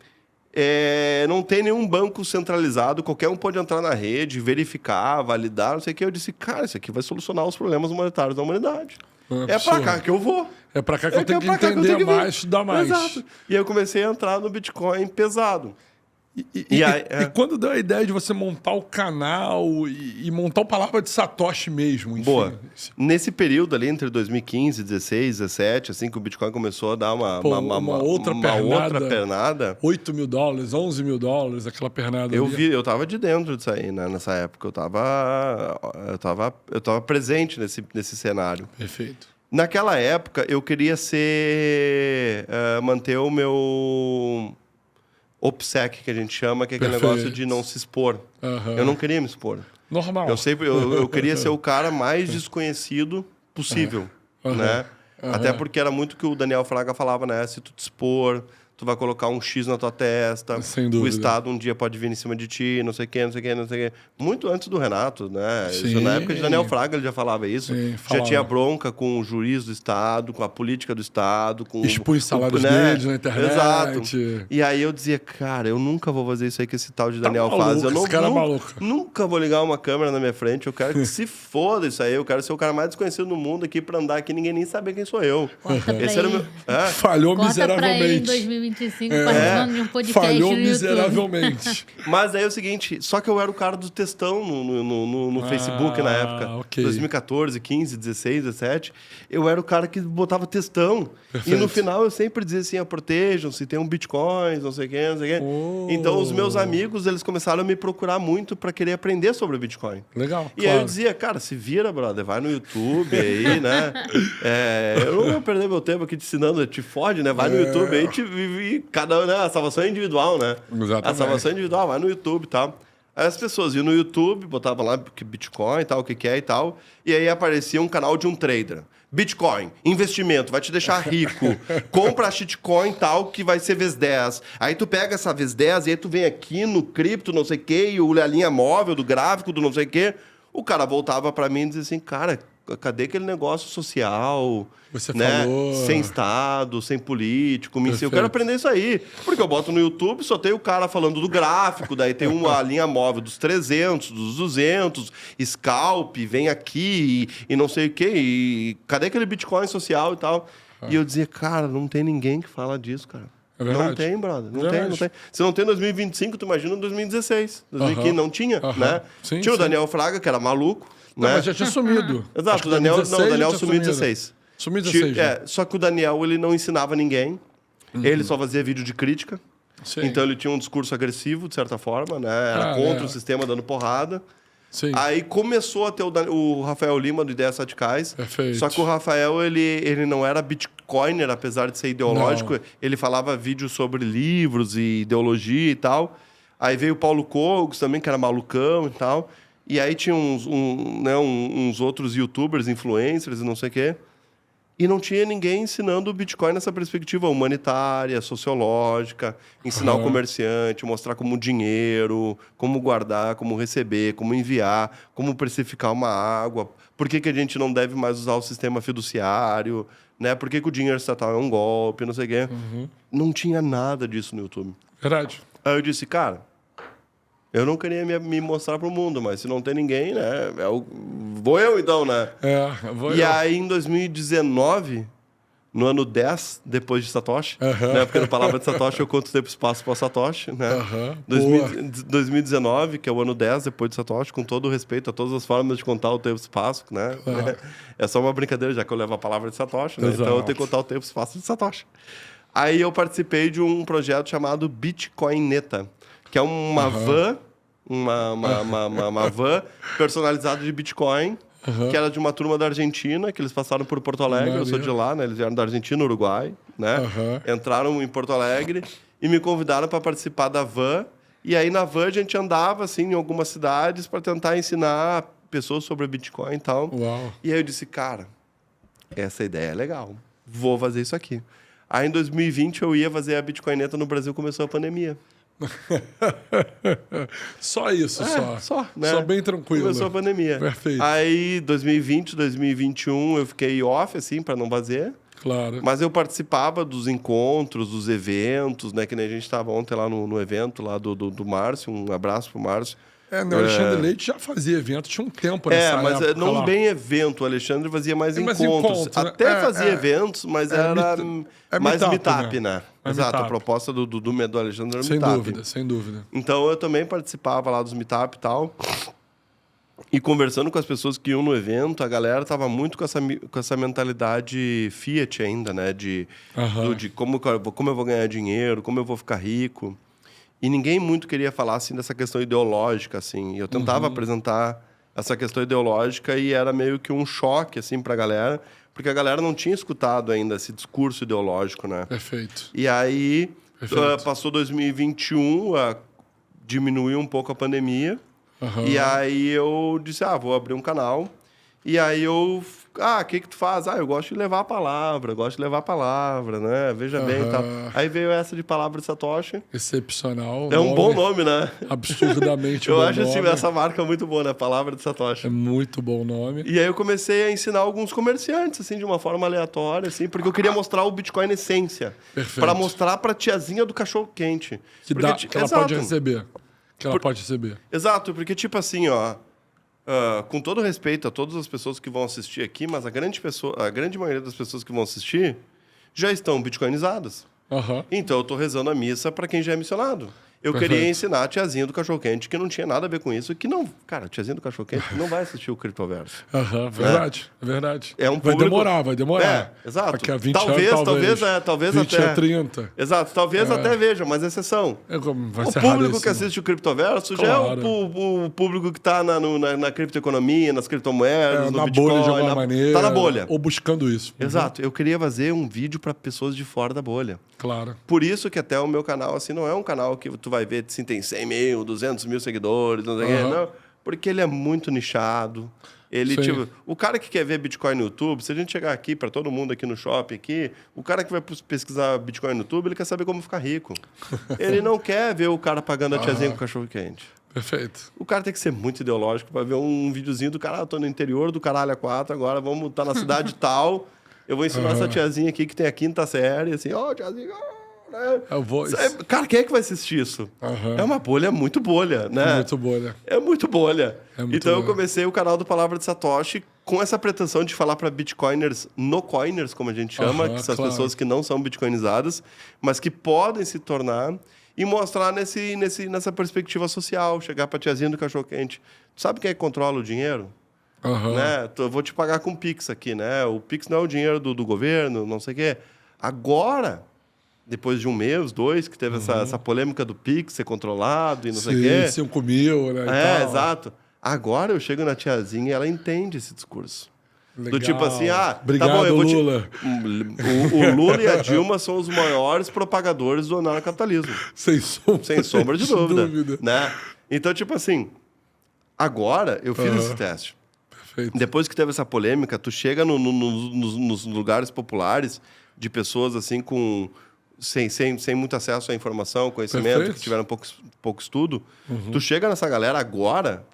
Não tem nenhum banco centralizado, qualquer um pode entrar na rede, verificar, validar, não sei o que. Eu disse, cara, isso aqui vai solucionar os problemas monetários da humanidade. É pra cá que eu vou. É pra cá que eu tenho que entender mais, estudar mais. Exato. E aí eu comecei a entrar no Bitcoin pesado. E quando deu a ideia de você montar o canal e montar o Palavra de Satoshi mesmo? Enfim. Boa. Nesse período ali, entre 2015, 16, 17, assim que o Bitcoin começou a dar uma outra pernada. $8 mil, $11 mil, aquela pernada eu tava de dentro disso aí, né? Nessa época. Eu tava presente nesse cenário. Perfeito. Naquela época, eu queria manter o meu... OPSEC, que a gente chama, que é aquele negócio de não se expor. Eu não queria me expor. Normal. Eu queria ser o cara mais desconhecido possível, né? Até porque era muito o que o Daniel Fraga falava, né? Se tu te expor, tu vai colocar um X na tua testa. Sem dúvida. O Estado um dia pode vir em cima de ti, não sei o quê, não sei o quê, não sei o quê. Muito antes do Renato, né? Isso, na época de Daniel Fraga ele já falava isso. Sim, já tinha bronca com o juiz do Estado, com a política do Estado. Expõe salários deles na internet. Exato. E aí eu dizia, cara, eu nunca vou fazer isso aí que esse tal de Daniel faz. Esse cara é maluco. Nunca vou ligar uma câmera na minha frente. Eu quero que se foda isso aí. Eu quero ser o cara mais desconhecido no mundo aqui pra andar aqui e ninguém nem saber quem sou eu. Esse era o meu... Falhou miseravelmente. Pra ele em 2025, participando de um podcast falhou no miseravelmente. Mas aí é o seguinte, só que eu era o cara do textão no Facebook na época. Okay. 2014, 15, 16, 17. Eu era o cara que botava textão. Perfeito. E no final eu sempre dizia assim, protejam-se, tem um Bitcoin, não sei o quê, não sei o quê. Então os meus amigos, eles começaram a me procurar muito para querer aprender sobre o Bitcoin. Legal, E aí eu dizia, cara, se vira, brother, vai no YouTube aí, né? Eu não vou perder meu tempo aqui te ensinando, te fode, né? Vai no YouTube aí, né? A salvação é individual, né? Exatamente. A salvação é individual, vai no YouTube e tal. Aí as pessoas iam no YouTube, botavam lá Bitcoin e tal, o que é e tal, e aí aparecia um canal de um trader. Bitcoin, investimento, vai te deixar rico. Compra a shitcoin tal que vai ser vezes 10. Aí tu pega essa vezes 10 e aí tu vem aqui no cripto, não sei o quê, e a linha móvel do gráfico do não sei o quê. O cara voltava pra mim e dizia assim, cara, cadê aquele negócio social, Você né? falou... Sem Estado, sem político, eu Perfeito. quero aprender isso aí. Porque eu boto no YouTube, só tem o cara falando do gráfico, daí tem uma linha móvel dos 300, dos 200, scalp, vem aqui e não sei o quê. E cadê aquele Bitcoin social e tal? E eu dizia, cara, não tem ninguém que fala disso, cara. É verdade. Não tem, brother. Não Verdade. tem, não tem. Se não tem em 2025, tu imagina em 2016. 2015 não tinha, né? Sim, tinha o sim. Daniel Fraga, que era maluco, Não, né? mas já tinha sumido. Acho Exato, que o Daniel, 2016 não, o Daniel já tinha sumiu em 16. Sumiu em 16, né? Só que o Daniel, ele não ensinava ninguém. Ele só fazia vídeo de crítica. Sim. Então ele tinha um discurso agressivo, de certa forma, né? Era contra o sistema, dando porrada. Sim. Aí começou a ter o Rafael Lima, do Ideias Radicais. Perfeito. Só que o Rafael, ele não era bitcoiner, apesar de ser ideológico. Não. Ele falava vídeos sobre livros e ideologia e tal. Aí veio o Paulo Cogos também, que era malucão e tal. E aí tinha uns outros youtubers, influencers e não sei o quê. E não tinha ninguém ensinando o Bitcoin nessa perspectiva humanitária, sociológica, ensinar o comerciante, mostrar como dinheiro, como guardar, como receber, como enviar, como precificar uma água, por que a gente não deve mais usar o sistema fiduciário, né? Por que o dinheiro estatal é um golpe, não sei o quê. Não tinha nada disso no YouTube. Verdade. Aí eu disse, cara, eu não queria me mostrar pro mundo, mas se não tem ninguém, né? Vou eu então, né? Vou E eu. aí, em 2019, no ano 10, depois de Satoshi, né? Porque no Palavra de Satoshi eu conto o tempo e espaço para Satoshi, né? 2019, que é o ano 10 depois de Satoshi, com todo o respeito a todas as formas de contar o tempo e espaço, né? É só uma brincadeira, já que eu levo a palavra de Satoshi, né? Então eu tenho que contar o tempo e espaço de Satoshi. Aí eu participei de um projeto chamado Bitcoineta, que é uma van, uma van personalizada de Bitcoin, que era de uma turma da Argentina, que eles passaram por Porto Alegre, eu sou de lá, né? Eles vieram da Argentina, Uruguai, né? Entraram em Porto Alegre e me convidaram para participar da van. E aí na van a gente andava assim em algumas cidades para tentar ensinar pessoas sobre Bitcoin e tal. Uau. E aí eu disse, cara, essa ideia é legal, vou fazer isso aqui. Aí em 2020 eu ia fazer a Bitcoineta no Brasil, começou a pandemia. Só isso, Só, né? Só bem tranquilo. Começou a pandemia. Perfeito. Aí, 2020, 2021, eu fiquei off, assim, para não fazer. Claro. Mas eu participava dos encontros, dos eventos, né? Que nem a gente estava ontem lá no evento lá do Márcio. Um abraço pro Márcio. O Alexandre Leite já fazia evento, tinha um tempo nessa mas época não lá. bem evento. O Alexandre fazia mais Mais encontros. encontro, né? Até fazia eventos, mas era mais meetup, né? Exato, meetup. a proposta do Alexandre era Sem meetup. dúvida, sem dúvida. Então eu também participava lá dos meetup e tal. E conversando com as pessoas que iam no evento, a galera tava muito com essa mentalidade Fiat ainda, né? De como eu vou ganhar dinheiro, como eu vou ficar rico. E ninguém muito queria falar assim dessa questão ideológica, assim. Eu tentava apresentar essa questão ideológica e era meio que um choque assim para a galera, porque a galera não tinha escutado ainda esse discurso ideológico, né? Perfeito. E aí passou 2021, diminuiu um pouco a pandemia. E aí eu disse, vou abrir um canal. E aí eu... o que tu faz? Eu gosto de levar a palavra, né? Veja bem e tal. Aí veio essa de Palavra de Satoshi. Excepcional. É um bom nome, né? Absurdamente eu bom acho nome. essa marca muito boa, né? Palavra de Satoshi. É muito bom nome. E aí eu comecei a ensinar alguns comerciantes, assim, de uma forma aleatória, assim, porque eu queria mostrar o Bitcoin na essência. Perfeito. Para mostrar pra tiazinha do cachorro-quente. Que ela pode receber. Pode receber. Exato, porque tipo assim, com todo respeito a todas as pessoas que vão assistir aqui, mas a grande maioria das pessoas que vão assistir já estão bitcoinizadas. Então eu tô rezando a missa para quem já é missionado. Eu queria ensinar a tiazinha do cachorro-quente, que não tinha nada a ver com isso, que não... Cara, a tiazinha do cachorro-quente não vai assistir o Criptoverso. Verdade, é verdade. É um público... Vai demorar. Exato. Daqui a 20 talvez, anos, talvez 20 até... a 30. Exato, talvez até vejam, mas exceção. Vai O ser público raríssimo. que assiste o Criptoverso já é o público que está na criptoeconomia, nas criptomoedas, no na Bitcoin. bolha de alguma maneira. Tá na bolha. Ou buscando isso. Exato. Eu queria fazer um vídeo para pessoas de fora da bolha. Claro. Por isso que até o meu canal, assim, não é um canal que tu vai ver, assim, tem 100 mil, 200 mil seguidores, não sei o quê, não. Porque ele é muito nichado, Ele, Sim. tipo, o cara que quer ver Bitcoin no YouTube, se a gente chegar aqui, para todo mundo aqui no shopping, aqui, o cara que vai pesquisar Bitcoin no YouTube, ele quer saber como ficar rico. Ele não quer ver o cara pagando a tiazinha com cachorro-quente. Perfeito. O cara tem que ser muito ideológico para ver um videozinho do cara, tô no interior do caralho a 4, agora vamos estar na cidade tal, eu vou ensinar essa tiazinha aqui que tem a 5ª série, assim, tiazinha... né? Eu vou... Cara, quem é que vai assistir isso? É uma bolha muito bolha, né? Muito bolha. É muito bolha. muito Então eu bolha. comecei o canal do Palavra de Satoshi com essa pretensão de falar para bitcoiners no coiners, como a gente chama, que são as pessoas que não são bitcoinizadas, mas que podem se tornar e mostrar nessa perspectiva social, chegar para a tiazinha do cachorro-quente. Tu sabe quem é que controla o dinheiro? Né? Eu vou te pagar com Pix aqui, né? O Pix não é o dinheiro do governo, não sei o quê. Agora... Depois de 1 mês, 2, que teve essa polêmica do Pix ser controlado e não sei o quê. 5 mil, né? É, exato. Agora eu chego na tiazinha e ela entende esse discurso. Legal. Do tipo assim, Obrigado, tá bom, eu vou Lula. O Lula e a Dilma são os maiores propagadores do anarcocapitalismo. Sem sombra de dúvida. Né? Então, tipo assim, agora eu fiz esse teste. Perfeito. Depois que teve essa polêmica, tu chega nos lugares populares de pessoas assim com... Sem muito acesso à informação, conhecimento, Perfeito. que tiveram pouco estudo, tu chega nessa galera agora,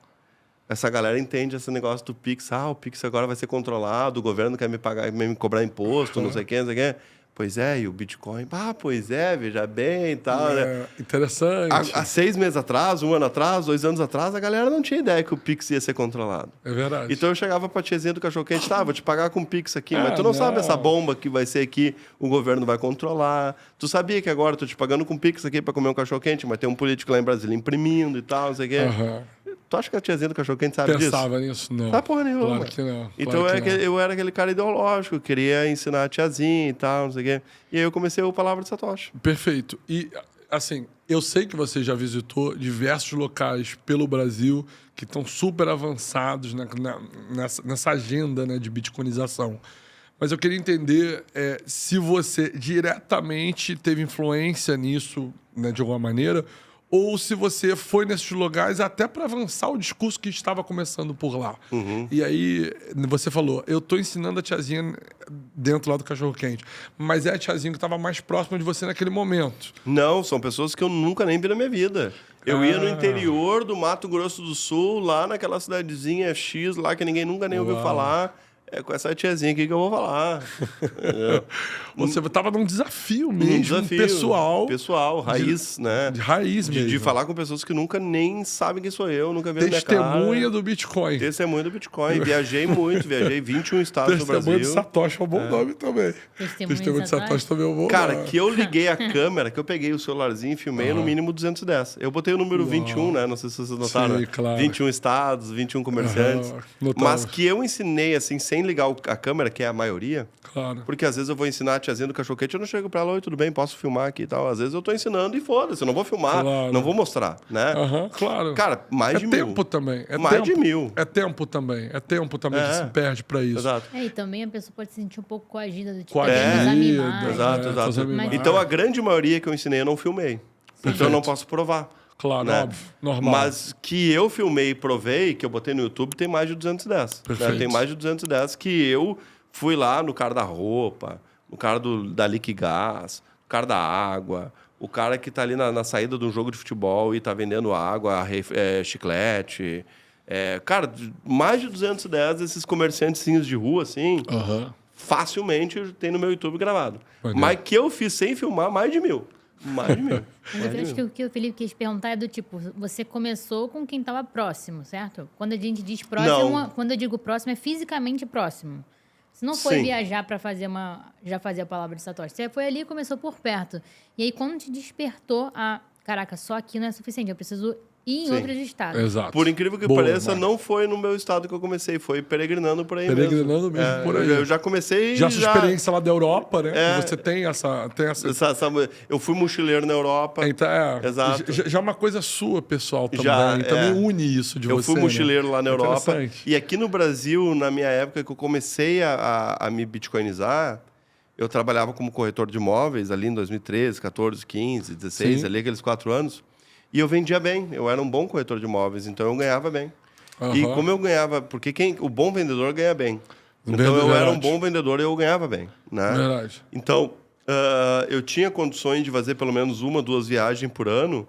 essa galera entende esse negócio do Pix. O Pix agora vai ser controlado, o governo quer me pagar, me cobrar imposto, não sei o quê, não sei o quê. Pois é, e o Bitcoin? Pois é, veja bem e tal, né? Interessante. Há 6 meses atrás, 1 ano atrás, 2 anos atrás, a galera não tinha ideia que o Pix ia ser controlado. É verdade. Então eu chegava pra tiazinha do cachorro-quente, vou te pagar com Pix aqui, mas tu não sabe essa bomba que vai ser aqui, o governo vai controlar. Tu sabia que agora eu tô te pagando com Pix aqui pra comer um cachorro-quente, mas tem um político lá em Brasília imprimindo e tal, não sei o quê. Tu acha que a tiazinha do cachorro-quente sabe disso? Pensava nisso? Não. Tá porra nenhuma. Claro que não. Então eu era aquele cara ideológico, queria ensinar a tiazinha e tal, não sei o quê. E aí eu comecei o Palavra de Satoshi. Perfeito. E, assim, eu sei que você já visitou diversos locais pelo Brasil que estão super avançados nessa agenda, né, de bitcoinização. Mas eu queria entender se você diretamente teve influência nisso, né, de alguma maneira, ou se você foi nesses lugares até para avançar o discurso que estava começando por lá. E aí você falou, eu estou ensinando a tiazinha dentro lá do cachorro-quente, mas é a tiazinha que estava mais próxima de você naquele momento. Não, são pessoas que eu nunca nem vi na minha vida. Eu ia no interior do Mato Grosso do Sul, lá naquela cidadezinha X, lá que ninguém nunca nem ouviu falar. É com essa tiazinha aqui que eu vou falar. Você estava num desafio mesmo, pessoal. Pessoal, raiz, né? De raiz mesmo. De falar com pessoas que nunca nem sabem quem sou eu, nunca viram minha cara. Testemunha do Bitcoin. Testemunha do Bitcoin. Viajei muito, viajei 21 estados do Brasil. Testemunha de Satoshi é um bom nome também. Testemunha de Satoshi também é um bom Cara, nome. que eu liguei a câmera, que eu peguei o celularzinho e filmei no mínimo 210. Eu botei o número 21, né? Não sei se vocês notaram. Sim, né? claro. 21 estados, 21 comerciantes. Mas que eu ensinei, assim, sem ligar a câmera, que é a maioria. Claro. Porque às vezes eu vou ensinar a tiazinha do cachorro-quente, eu não chego pra ela, oi, tudo bem, posso filmar aqui e tal. Às vezes eu tô ensinando e foda-se, eu não vou filmar, Claro. não vou mostrar, né? Claro. Cara, mais de 1000. Tempo também. Mais de 1000. É tempo também. É tempo também que se perde pra isso. Exato. E também a pessoa pode se sentir um pouco coagida, do tipo, Coagida, querendo usar minha Exato, imagem. exato. Mas- Então a grande maioria que eu ensinei eu não filmei. Então eu não posso provar. Claro, Né? óbvio. Normal. Mas que eu filmei e provei, que eu botei no YouTube, tem mais de 210. Né? Perfeito. Tem mais de 210 que eu fui lá no cara da roupa, no cara da Liquigás, no cara da água, o cara que tá ali na saída de um jogo de futebol e tá vendendo água, chiclete. Cara, mais de 210 desses comerciantezinhos de rua, assim, facilmente tem no meu YouTube gravado. Mas que eu fiz sem filmar, mais de 1000. Mais de 1000. Mas eu acho que o que o Felipe quis perguntar é do tipo, você começou com quem estava próximo, certo? Quando a gente diz próximo, quando eu digo próximo, é fisicamente próximo. Você não foi viajar para já fazer a Palavra de Satoshi. Você foi ali e começou por perto. E aí, quando te despertou caraca, só aqui não é suficiente, eu preciso ir em outros estados. Exato. Por incrível que pareça, não foi no meu estado que eu comecei, foi peregrinando por aí Peregrinando mesmo por aí. Eu já comecei... Já sua experiência lá da Europa, né? Você tem essa... Eu fui mochileiro na Europa. Então, Exato. Já é uma coisa sua, pessoal, também. Também une isso de você. Eu fui mochileiro lá na Europa. Interessante. E aqui no Brasil, na minha época que eu comecei a me bitcoinizar, eu trabalhava como corretor de imóveis ali em 2013, 14, 15, 16, ali aqueles 4 anos. E eu vendia bem. Eu era um bom corretor de imóveis, então eu ganhava bem. E como eu ganhava... Porque o bom vendedor ganha bem. Então, eu era um bom vendedor e eu ganhava bem, né? Verdade. Então, eu tinha condições de fazer pelo menos 1, 2 viagens por ano,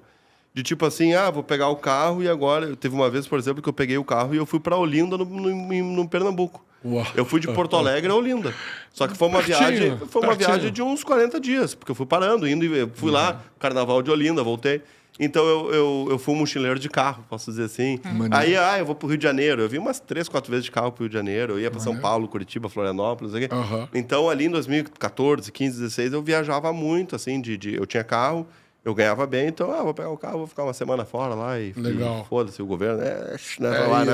de tipo assim, vou pegar o carro e agora... Teve uma vez, por exemplo, que eu peguei o carro e eu fui para Olinda, no Pernambuco. Uau. Eu fui de Porto Alegre a Olinda. Só que foi uma viagem de uns 40 dias, porque eu fui parando, indo e fui lá, Carnaval de Olinda, voltei. Então, eu fui um mochileiro de carro, posso dizer assim. Aí, eu vou pro Rio de Janeiro. Eu vim umas 3, 4 vezes de carro pro Rio de Janeiro. Eu ia para São Paulo, Curitiba, Florianópolis. Aqui. Então, ali em 2014, 15, 16, eu viajava muito, assim, eu tinha carro, eu ganhava bem. Então, vou pegar o carro, vou ficar uma semana fora lá e foda-se o governo.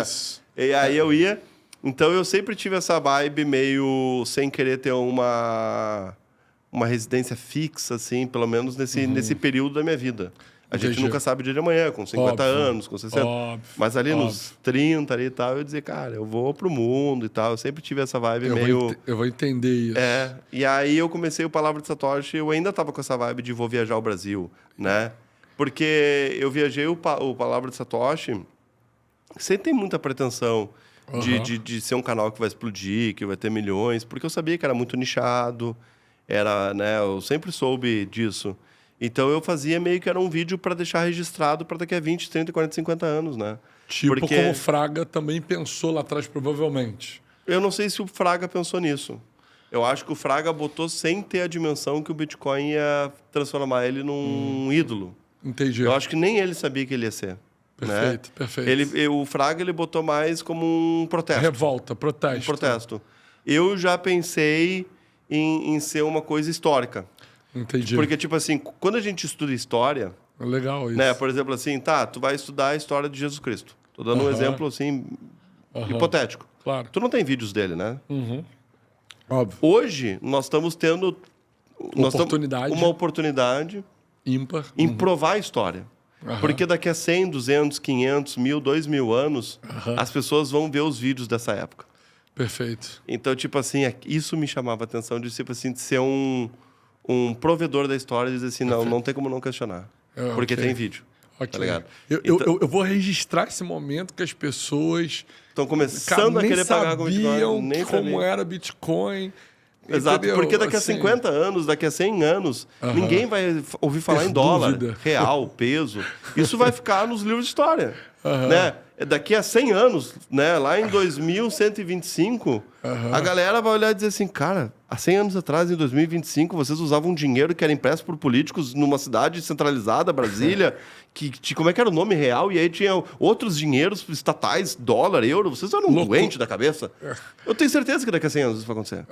Isso. E aí eu ia... Então, eu sempre tive essa vibe meio sem querer ter uma residência fixa, assim, pelo menos nesse período da minha vida. A gente nunca sabe o dia de amanhã, com 50 anos, com 60. Mas ali nos 30 ali e tal, eu dizia, cara, eu vou pro mundo e tal. Eu sempre tive essa vibe Eu vou entender isso. E aí eu comecei o Palavra de Satoshi, eu ainda tava com essa vibe de vou viajar ao Brasil, né? Porque eu viajei o Palavra de Satoshi sem ter muita pretensão de ser um canal que vai explodir, que vai ter milhões, porque eu sabia que era muito nichado, né? Eu sempre soube disso. Então, eu fazia meio que era um vídeo para deixar registrado para daqui a 20, 30, 40, 50 anos, né? Tipo como o Fraga também pensou lá atrás, provavelmente. Eu não sei se o Fraga pensou nisso. Eu acho que o Fraga botou sem ter a dimensão que o Bitcoin ia transformar ele num ídolo. Entendi. Eu acho que nem ele sabia que ele ia ser. Perfeito, né? perfeito. O Fraga ele botou mais como um protesto. Revolta, protesto. Um protesto. Eu já pensei em ser uma coisa histórica. Entendi. Porque, tipo assim, quando a gente estuda história... Legal isso. Né? Por exemplo, assim, tu vai estudar a história de Jesus Cristo. Tô dando um exemplo, assim, hipotético. Claro. Tu não tem vídeos dele, né? Óbvio. Hoje, nós estamos tendo... uma oportunidade ímpar em provar a história. Porque daqui a 100, 200, 500, 1000, 2000 anos, as pessoas vão ver os vídeos dessa época. Perfeito. Então, tipo assim, isso me chamava a atenção de, tipo assim, de ser um provedor da história e dizer assim, não tem como não questionar. Porque tem vídeo. Tá ligado? Eu vou registrar esse momento que as pessoas estão começando a querer pagar com Bitcoin. Nem como era Bitcoin. Exato, entendeu? porque daqui a 50 anos, daqui a 100 anos, ninguém vai ouvir falar em dólar, real, peso. Isso vai ficar nos livros de história. Né? Daqui a 100 anos, né? Lá em 2125, a galera vai olhar e dizer assim, cara, há 100 anos atrás, em 2025, vocês usavam dinheiro que era impresso por políticos numa cidade centralizada, Brasília, como é que era o nome real? E aí tinha outros dinheiros estatais, dólar, euro. Vocês eram doentes da cabeça? Eu tenho certeza que daqui a 100 anos isso vai acontecer.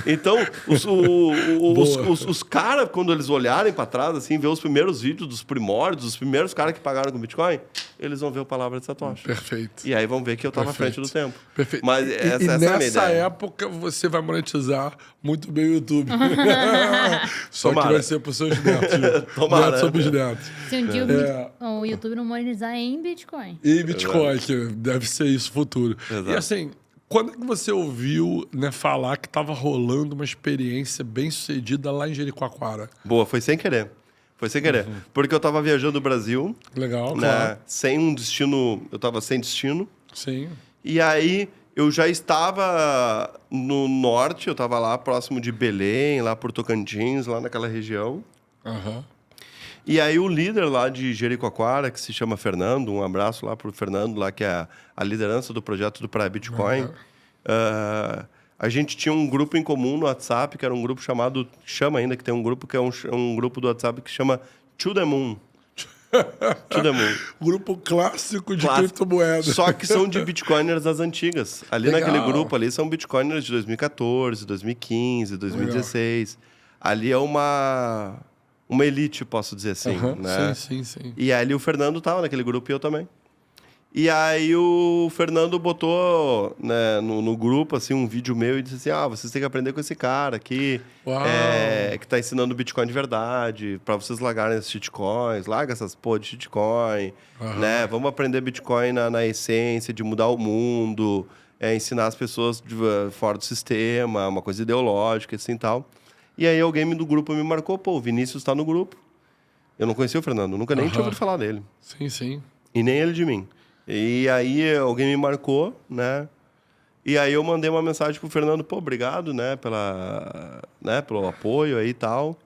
Então, os caras, quando eles olharem para trás, assim, ver os primeiros vídeos dos primórdios, os primeiros caras que pagaram com Bitcoin, eles vão ver o Palavra de Satoshi. Perfeito. E aí vão ver que eu estava à frente do tempo. Perfeito. Mas essa é a minha ideia. Nessa época, você vai monetizar muito bem o YouTube. Só Tomara. que vai ser para os seus netos. Tomara. Netos sobre os netos. Se um dia o YouTube não monetizar em Bitcoin. E Bitcoin, que deve ser isso no futuro. Exato. E assim, quando é que você ouviu, né, falar que estava rolando uma experiência bem sucedida lá em Jericoacoara? Boa, foi sem querer. Foi sem querer. Porque eu estava viajando o Brasil. Legal, né, claro. Sem um destino. Eu estava sem destino. Sim. E aí eu já estava no norte, eu estava lá próximo de Belém, lá por Tocantins, lá naquela região. E aí o líder lá de Jericoacoara, que se chama Fernando, um abraço lá pro Fernando, lá que é a liderança do projeto do Praia Bitcoin. A gente tinha um grupo em comum no WhatsApp, que era um grupo chama ainda, que tem um grupo que é um grupo do WhatsApp que chama To The Moon. To The Moon. Grupo clássico de criptomoedas. Só que são de bitcoiners das antigas. Ali Legal. naquele grupo ali são bitcoiners de 2014, 2015, 2016. Legal. Ali é uma elite, posso dizer assim. Né? Sim. E ali o Fernando estava naquele grupo e eu também. E aí o Fernando botou, né, no grupo assim, um vídeo meu e disse assim, vocês têm que aprender com esse cara aqui, que está ensinando Bitcoin de verdade, para vocês largarem as shitcoins, larga essas porra de shitcoin, né? Vamos aprender Bitcoin na essência de mudar o mundo, ensinar as pessoas fora do sistema, uma coisa ideológica assim e tal. E aí alguém do grupo me marcou, o Vinícius está no grupo. Eu não conhecia o Fernando, nunca nem tinha ouvido falar dele. Sim. E nem ele de mim. E aí alguém me marcou, né? E aí eu mandei uma mensagem pro Fernando, pô, obrigado, né, pelo apoio aí e tal.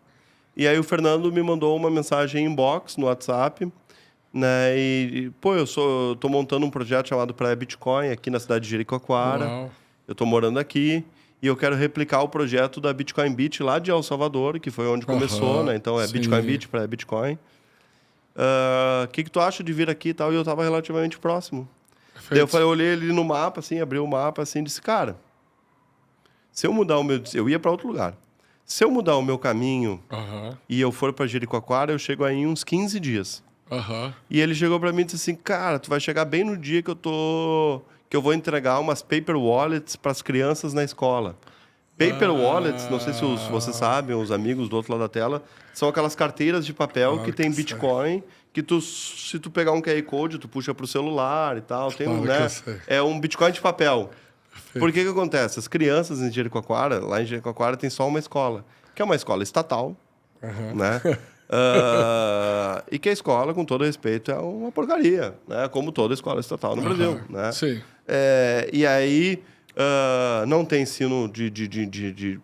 E aí o Fernando me mandou uma mensagem inbox no WhatsApp, né? E pô, eu tô montando um projeto chamado Praia Bitcoin aqui na cidade de Jericoacoara. Uau. Eu tô morando aqui e eu quero replicar o projeto da Bitcoin Beach lá de El Salvador, que foi onde começou, né? Então é sim. Bitcoin Beach, Praia Bitcoin. O que tu acha de vir aqui e tal? E eu tava relativamente próximo. Perfeito. Daí eu falei, eu olhei ali no mapa, assim, abri o mapa, assim, e disse, cara, se eu mudar o meu... Eu ia para outro lugar. Se eu mudar o meu caminho e eu for para Jericoacoara, eu chego aí em uns 15 dias. E ele chegou para mim e disse assim, cara, tu vai chegar bem no dia que eu vou entregar umas paper wallets para as crianças na escola. Paper wallets, não sei se vocês sabem, os amigos do outro lado da tela, são aquelas carteiras de papel que tem Bitcoin, que se tu pegar um QR Code, tu puxa pro celular e tal. Tem é um Bitcoin de papel. Perfeito. Por que acontece? As crianças em Jericoacoara, lá em Jericoacoara tem só uma escola, que é uma escola estatal, né? E que a escola, com todo respeito, é uma porcaria, né? Como toda escola estatal no Brasil, né? Sim. E aí não tem ensino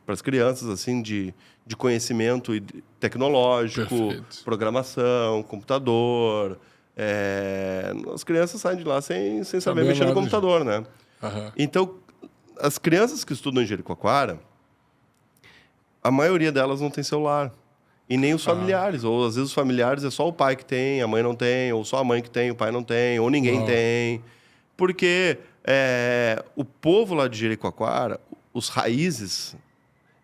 para as crianças assim de conhecimento tecnológico, Perfeito. programação, computador. As crianças saem de lá sem saber mexer no computador, né? Então, as crianças que estudam em Jericoacoara, a maioria delas não tem celular. E nem os familiares. Ou, às vezes, os familiares é só o pai que tem, a mãe não tem. Ou só a mãe que tem, o pai não tem. Ou ninguém tem. Porque o povo lá de Jericoacoara, os raízes,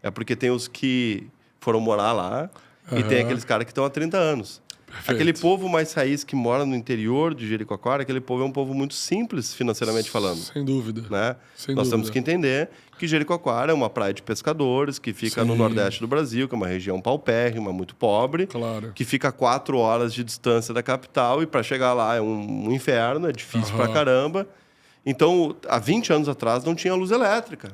é porque tem os que foram morar lá e tem aqueles caras que estão há 30 anos. Perfeito. Aquele povo mais raiz que mora no interior de Jericoacoara, aquele povo é um povo muito simples, financeiramente falando. Sem dúvida. Né? Sem Nós dúvida. temos que entender que Jericoacoara é uma praia de pescadores, que fica no nordeste do Brasil, que é uma região paupérrima, muito pobre, Claro. que fica a 4 horas de distância da capital, e para chegar lá é um inferno, é difícil pra caramba. Então, há 20 anos atrás não tinha luz elétrica.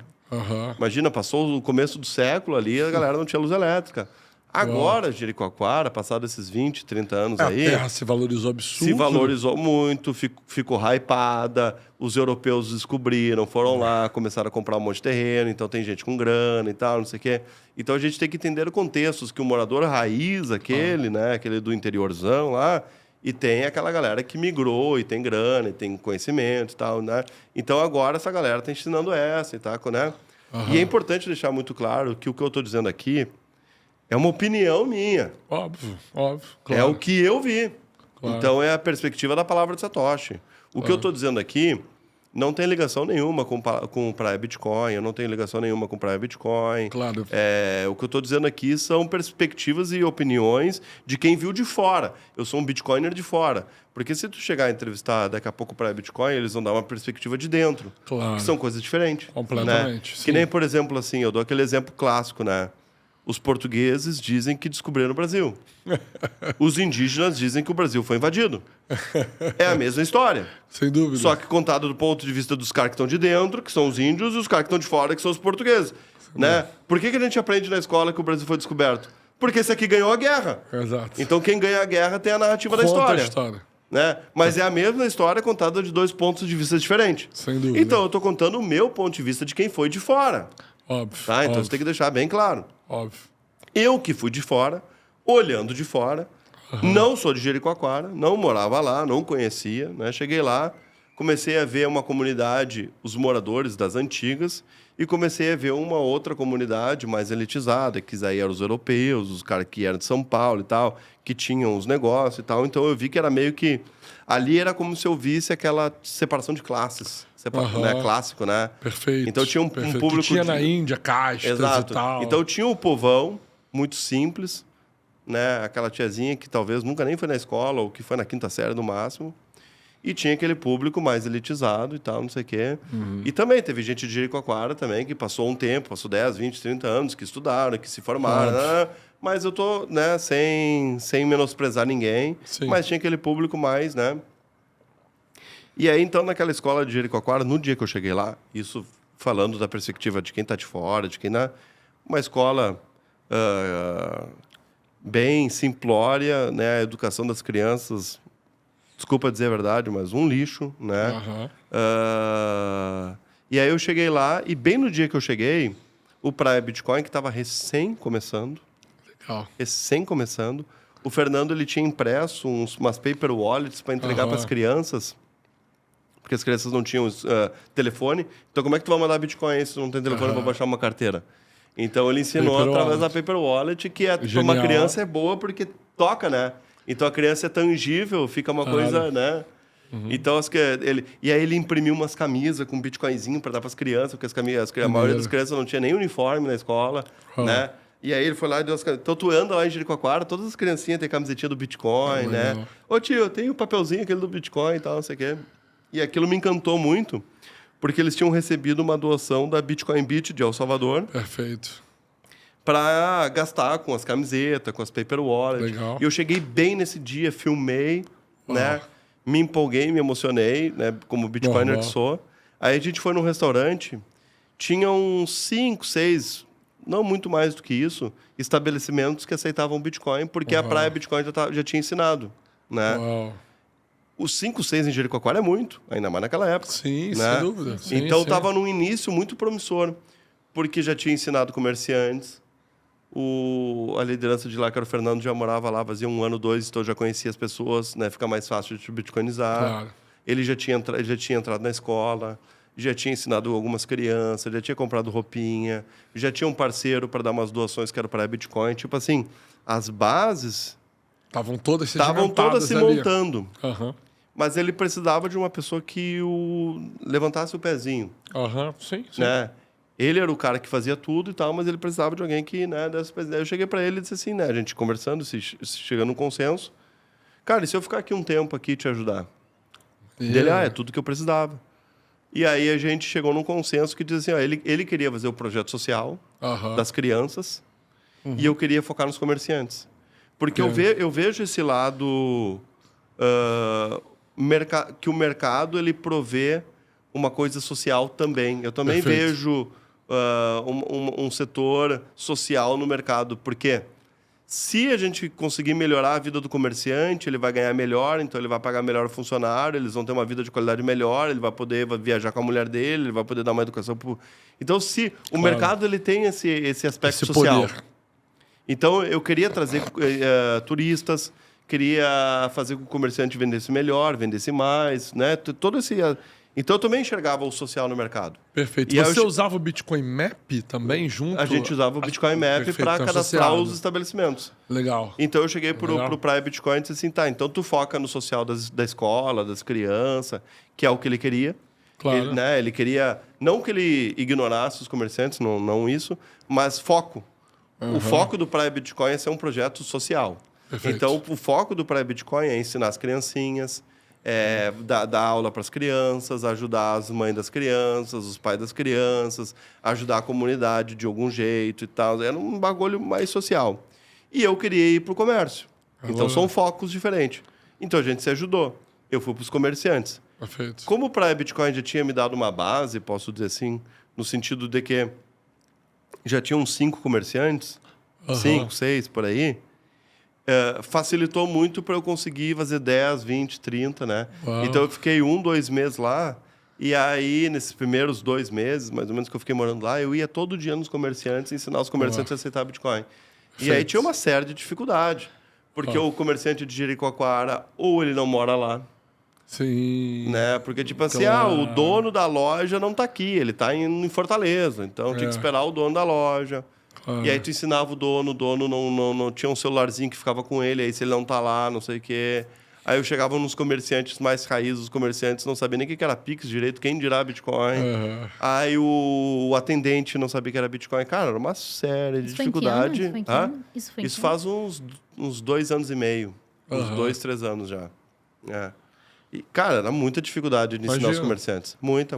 Imagina, passou o começo do século ali, a galera não tinha luz elétrica. Agora, Jericoacoara, passado esses 20, 30 anos aí... A terra se valorizou absurdo. Se valorizou muito, ficou hypada, os europeus descobriram, foram lá, começaram a comprar um monte de terreno, então tem gente com grana e tal, não sei o quê. Então a gente tem que entender contextos, que o morador raiz, né, aquele do interiorzão lá, e tem aquela galera que migrou e tem grana, e tem conhecimento e tal, né? Então agora essa galera está ensinando essa e tal, né? E é importante deixar muito claro que o que eu estou dizendo aqui é uma opinião minha. Óbvio, claro. É o que eu vi. Claro. Então, é a perspectiva da palavra de Satoshi. O que eu estou dizendo aqui não tem ligação nenhuma com Praia Bitcoin, eu não tenho ligação nenhuma com Praia Bitcoin. Claro. O que eu estou dizendo aqui são perspectivas e opiniões de quem viu de fora. Eu sou um Bitcoiner de fora. Porque se tu chegar a entrevistar daqui a pouco Praia Bitcoin, eles vão dar uma perspectiva de dentro. Claro. Que são coisas diferentes. Completamente. Né? Que nem, por exemplo, assim, eu dou aquele exemplo clássico, né? Os portugueses dizem que descobriram o Brasil. Os indígenas dizem que o Brasil foi invadido. É a mesma história. Sem dúvida. Só que contado do ponto de vista dos caras que estão de dentro, que são os índios, e os caras que estão de fora, que são os portugueses. Né? Por que a gente aprende na escola que o Brasil foi descoberto? Porque esse aqui ganhou a guerra. Exato. Então quem ganha a guerra tem a narrativa da Conta história. a história. Né? Mas é a mesma história contada de 2 pontos de vista diferentes. Sem dúvida. Então eu estou contando o meu ponto de vista de quem foi de fora. Óbvio. Tá? Então óbvio, você tem que deixar bem claro. Óbvio. Eu que fui de fora, olhando de fora, não sou de Jericoacoara, não morava lá, não conhecia, né? Cheguei lá, comecei a ver uma comunidade, os moradores das antigas, e comecei a ver uma outra comunidade mais elitizada, que aí eram os europeus, os caras que eram de São Paulo e tal, que tinham os negócios e tal. Então eu vi que era meio que... Ali era como se eu visse aquela separação de classes. Né? Clássico, né? Perfeito. Então tinha um público... Que tinha na Índia, castas Exato. e tal. Então tinha um povão muito simples, né? Aquela tiazinha que talvez nunca nem foi na escola, ou que foi na 5ª série no máximo. E tinha aquele público mais elitizado e tal, não sei o quê. E também teve gente de Jericoacoara também, que passou um tempo, passou 10, 20, 30 anos, que estudaram, que se formaram. Né? Mas eu tô, né, sem menosprezar ninguém. Sim. Mas tinha aquele público mais, né? E aí, então, naquela escola de Jericoacoara, no dia que eu cheguei lá, isso falando da perspectiva de quem está de fora, de quem... Uma escola bem simplória, né? A educação das crianças desculpa dizer a verdade, mas um lixo, né? E aí eu cheguei lá, e bem no dia que eu cheguei, o Praia Bitcoin, que estava recém começando, o Fernando ele tinha impresso umas paper wallets para entregar para as crianças, porque as crianças não tinham telefone. Então, como é que tu vai mandar Bitcoin aí se tu não tem telefone para baixar uma carteira? Então, ele ensinou Paper através wallet. da paper wallet, que para uma Genial. criança é boa porque toca, né? Então, a criança é tangível, fica uma coisa, né? Então, e aí ele imprimiu umas camisas com Bitcoinzinho para dar para as crianças, porque a maioria das crianças não tinha nem uniforme na escola, né? E aí ele foi lá e deu as camisetas. Então, tu anda lá em Jericoacoara, todas as criancinhas têm camisetinha do Bitcoin, né? Ô, tio, eu tenho o papelzinho aquele do Bitcoin e tal, não sei o quê. E aquilo me encantou muito, porque eles tinham recebido uma doação da Bitcoin Beach de El Salvador. Perfeito. Para gastar com as camisetas, com as paper wallets. Legal. E eu cheguei bem nesse dia, filmei, né? Me empolguei, me emocionei, né? Como Bitcoiner que sou. Aí a gente foi num restaurante, tinha uns 5, 6, não muito mais do que isso, estabelecimentos que aceitavam Bitcoin, porque a Praia Bitcoin já tinha ensinado, né? Os 5, 6 em Jericoacoara é muito, ainda mais naquela época. Sim, né? sem dúvida. Sim, Então estava num início muito promissor, porque já tinha ensinado comerciantes. A liderança de lá, que era o Fernando, já morava lá, fazia 1 ano, 2, então já conhecia as pessoas, né? Fica mais fácil de bitcoinizar. Claro. Ele já tinha entrado na escola, já tinha ensinado algumas crianças, já tinha comprado roupinha, já tinha um parceiro para dar umas doações que era para Bitcoin. Tipo assim, as bases Estavam todas se ali. montando. Mas ele precisava de uma pessoa que levantasse o pezinho. Sim. Né? Ele era o cara que fazia tudo e tal, mas ele precisava de alguém que, né, desse pezinho. Aí eu cheguei para ele e disse assim, né, a gente conversando, chegando num consenso. Cara, e se eu ficar aqui um tempo aqui e te ajudar? Dele, é tudo que eu precisava. E aí a gente chegou num consenso que dizia assim, ele queria fazer o projeto social das crianças e eu queria focar nos comerciantes. Porque eu vejo esse lado que o mercado ele provê uma coisa social também. Eu também vejo um setor social no mercado, porque se a gente conseguir melhorar a vida do comerciante, ele vai ganhar melhor, então ele vai pagar melhor o funcionário, eles vão ter uma vida de qualidade melhor, ele vai poder viajar com a mulher dele, ele vai poder dar uma educação. Então, se o mercado ele tem esse aspecto social. Poder. Então, eu queria trazer turistas, queria fazer com que o comerciante vendesse melhor, vendesse mais, né? Todo esse... Então, eu também enxergava o social no mercado. Perfeito. E você usava o Bitcoin Map também junto? A gente usava o Bitcoin Map para cadastrar os estabelecimentos. Legal. Então, eu cheguei pro Praia Bitcoin e disse assim, tá, então tu foca no social da escola, das crianças, que é o que ele queria. Claro. Ele queria... Não que ele ignorasse os comerciantes, não isso, mas foco. O foco do Praia Bitcoin é ser um projeto social. Perfeito. Então, o foco do Praia Bitcoin é ensinar as criancinhas, dar aula para as crianças, ajudar as mães das crianças, os pais das crianças, ajudar a comunidade de algum jeito e tal. Era um bagulho mais social. E eu queria ir para o comércio. Então, são focos diferentes. Então, a gente se ajudou. Eu fui para os comerciantes. Perfeito. Como o Praia Bitcoin já tinha me dado uma base, posso dizer assim, no sentido de que já tinham 5 comerciantes, 5, 6, por aí, facilitou muito para eu conseguir fazer 10, 20, 30, né? Então, eu fiquei 1, 2 meses lá, e aí, nesses primeiros 2 meses, mais ou menos, que eu fiquei morando lá, eu ia todo dia nos comerciantes ensinar os comerciantes a aceitar Bitcoin. E aí tinha uma série de dificuldade, porque o comerciante de Jericoacoara, ou ele não mora lá, sim, né? Porque, tipo assim, o dono da loja não tá aqui, ele tá em Fortaleza, então tinha que esperar o dono da loja. E aí tu ensinava o dono não tinha um celularzinho que ficava com ele, aí se ele não tá lá, não sei o quê. Aí eu chegava nos comerciantes mais raízes, os comerciantes não sabiam nem o que era Pix direito, quem dirá Bitcoin. Aí o atendente não sabia que era Bitcoin. Cara, era uma série de dificuldade. Isso faz uns 2 anos e meio, uns 2, 3 anos já. E, cara, era muita dificuldade de ensinar os comerciantes. Muita.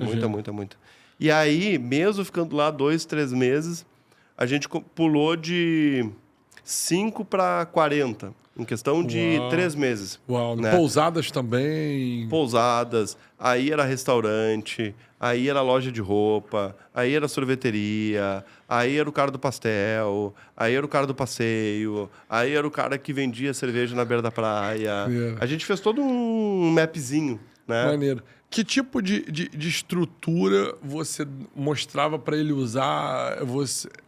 E aí, mesmo ficando lá 2, 3 meses, a gente pulou de 5 para 40, em questão de 3 meses. Uau, né? Pousadas também. Pousadas, aí era restaurante, aí era loja de roupa, aí era sorveteria, aí era o cara do pastel, aí era o cara do passeio, aí era o cara que vendia cerveja na beira da praia. A gente fez todo um mapzinho, né? Maneiro. Que tipo de estrutura você mostrava para ele usar,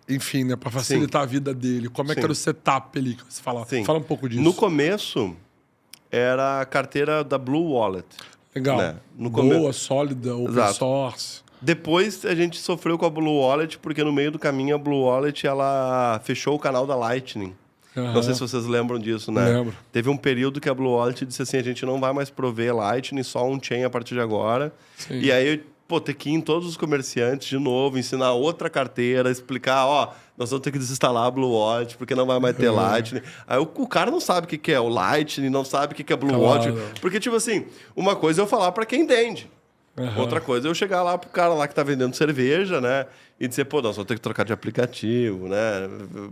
enfim, né, para facilitar a vida dele? Como é que era o setup ali que você falava? Fala um pouco disso. No começo, era a carteira da Blue Wallet. Legal. Né? Boa, sólida, open source. Depois a gente sofreu com a Blue Wallet, porque no meio do caminho a Blue Wallet ela fechou o canal da Lightning. Não sei se vocês lembram disso, né? Lembro. Teve um período que a Blue Wallet disse assim, a gente não vai mais prover Lightning, só on-chain a partir de agora. Sim. E aí, ter que ir em todos os comerciantes de novo, ensinar outra carteira, explicar, nós vamos ter que desinstalar a Blue Wallet, porque não vai mais ter Lightning. Aí o cara não sabe o que é o Lightning, não sabe o que é a Blue Wallet. Porque, tipo assim, uma coisa é eu falar para quem entende. Outra coisa é eu chegar lá pro cara lá que tá vendendo cerveja, né? E dizer, nós vamos ter que trocar de aplicativo, né?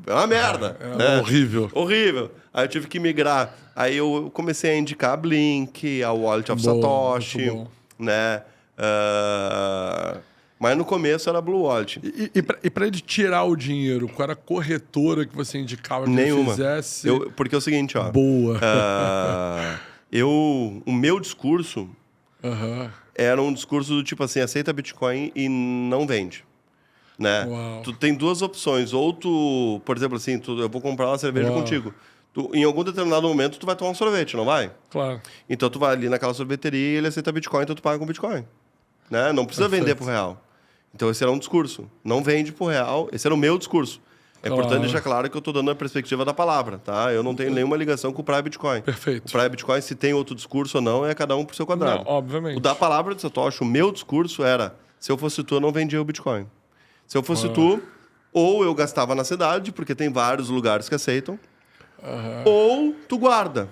É uma merda. Né? Horrível. Horrível. Aí eu tive que migrar. Aí eu comecei a indicar a Blink, a Wallet of Satoshi, né? Mas no começo era a Blue Wallet. E para ele tirar o dinheiro, qual era a corretora que você indicava que Nenhuma. ele fizesse? Porque é o seguinte, Boa. O meu discurso era um discurso do tipo assim, aceita Bitcoin e não vende. Né? Tu tem duas opções. Ou tu, por exemplo, assim, eu vou comprar uma cerveja contigo. Em algum determinado momento, tu vai tomar um sorvete, não vai? Claro. Então, tu vai ali naquela sorveteria e ele aceita Bitcoin, então tu paga com Bitcoin. Né? Não precisa vender pro real. Então, esse era um discurso. Não vende pro real. Esse era o meu discurso. É importante deixar claro que eu estou dando a perspectiva da palavra, tá? Eu não tenho nenhuma ligação com o Private Bitcoin. Perfeito. O Private Bitcoin, se tem outro discurso ou não, é cada um pro seu quadrado. Não, obviamente. O da palavra de Satoshi, o meu discurso era, se eu fosse tu, eu não vendia o Bitcoin. Se eu fosse tu, ou eu gastava na cidade, porque tem vários lugares que aceitam, ou tu guarda.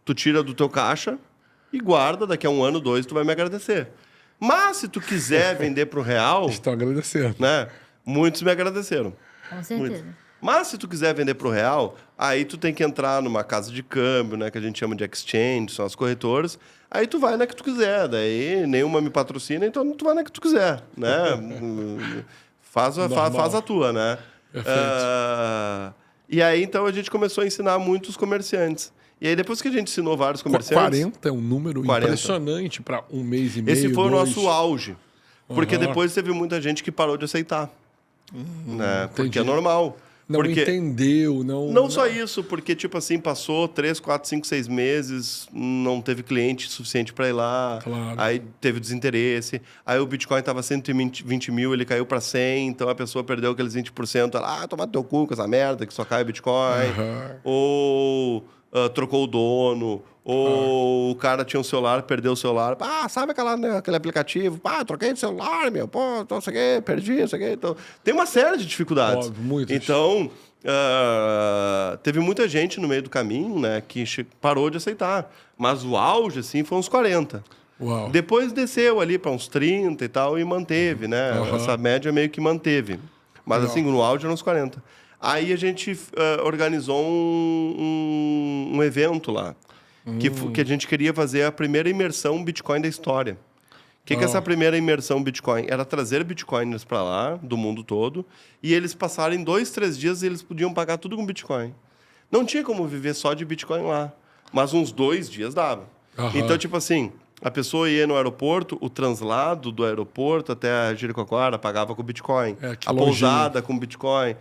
Tu tira do teu caixa e guarda, daqui a 1 ano, 2, tu vai me agradecer. Mas se tu quiser vender pro real... Estou agradecendo. Né? Muitos me agradeceram. Com certeza. Muitos. Mas se tu quiser vender pro real, aí tu tem que entrar numa casa de câmbio, né? Que a gente chama de exchange, são as corretoras. Aí tu vai na que tu quiser. Daí nenhuma me patrocina, então tu vai na que tu quiser, né? Faz a tua, né? Perfeito. E aí, então, a gente começou a ensinar muitos comerciantes. E aí, depois que a gente ensinou vários comerciantes... 40 é um número 40. Impressionante para 1 mês e meio, Esse foi 2. o nosso auge. Porque depois teve muita gente que parou de aceitar. Né? Porque é normal. Não entendeu, Não só isso, porque, tipo assim, passou 3, 4, 5, 6 meses, não teve cliente suficiente para ir lá, aí teve desinteresse, aí o Bitcoin estava 120 mil, ele caiu para 100, então a pessoa perdeu aqueles 20%, ela, toma teu cu com essa merda, que só cai o Bitcoin, ou trocou o dono, ou o cara tinha um celular, perdeu o celular. Sabe aquele aplicativo? Troquei de celular, meu. Não sei o quê, perdi, não sei o quê. Então, tem uma série de dificuldades. Óbvio, muitas. Então, teve muita gente no meio do caminho, né, que parou de aceitar. Mas o auge, assim, foi uns 40. Uau. Depois desceu ali para uns 30 e tal e manteve, né? Essa média meio que manteve. Mas, assim, no auge eram uns 40. Aí a gente organizou um evento lá. Que a gente queria fazer a primeira imersão Bitcoin da história. O que é essa primeira imersão Bitcoin? Era trazer Bitcoiners para lá, do mundo todo, e eles passarem 2, 3 dias e eles podiam pagar tudo com Bitcoin. Não tinha como viver só de Bitcoin lá, mas uns 2 dias dava. Então, tipo assim, a pessoa ia no aeroporto, o translado do aeroporto até a Jericoacoara pagava com Bitcoin. A pousada com Bitcoin.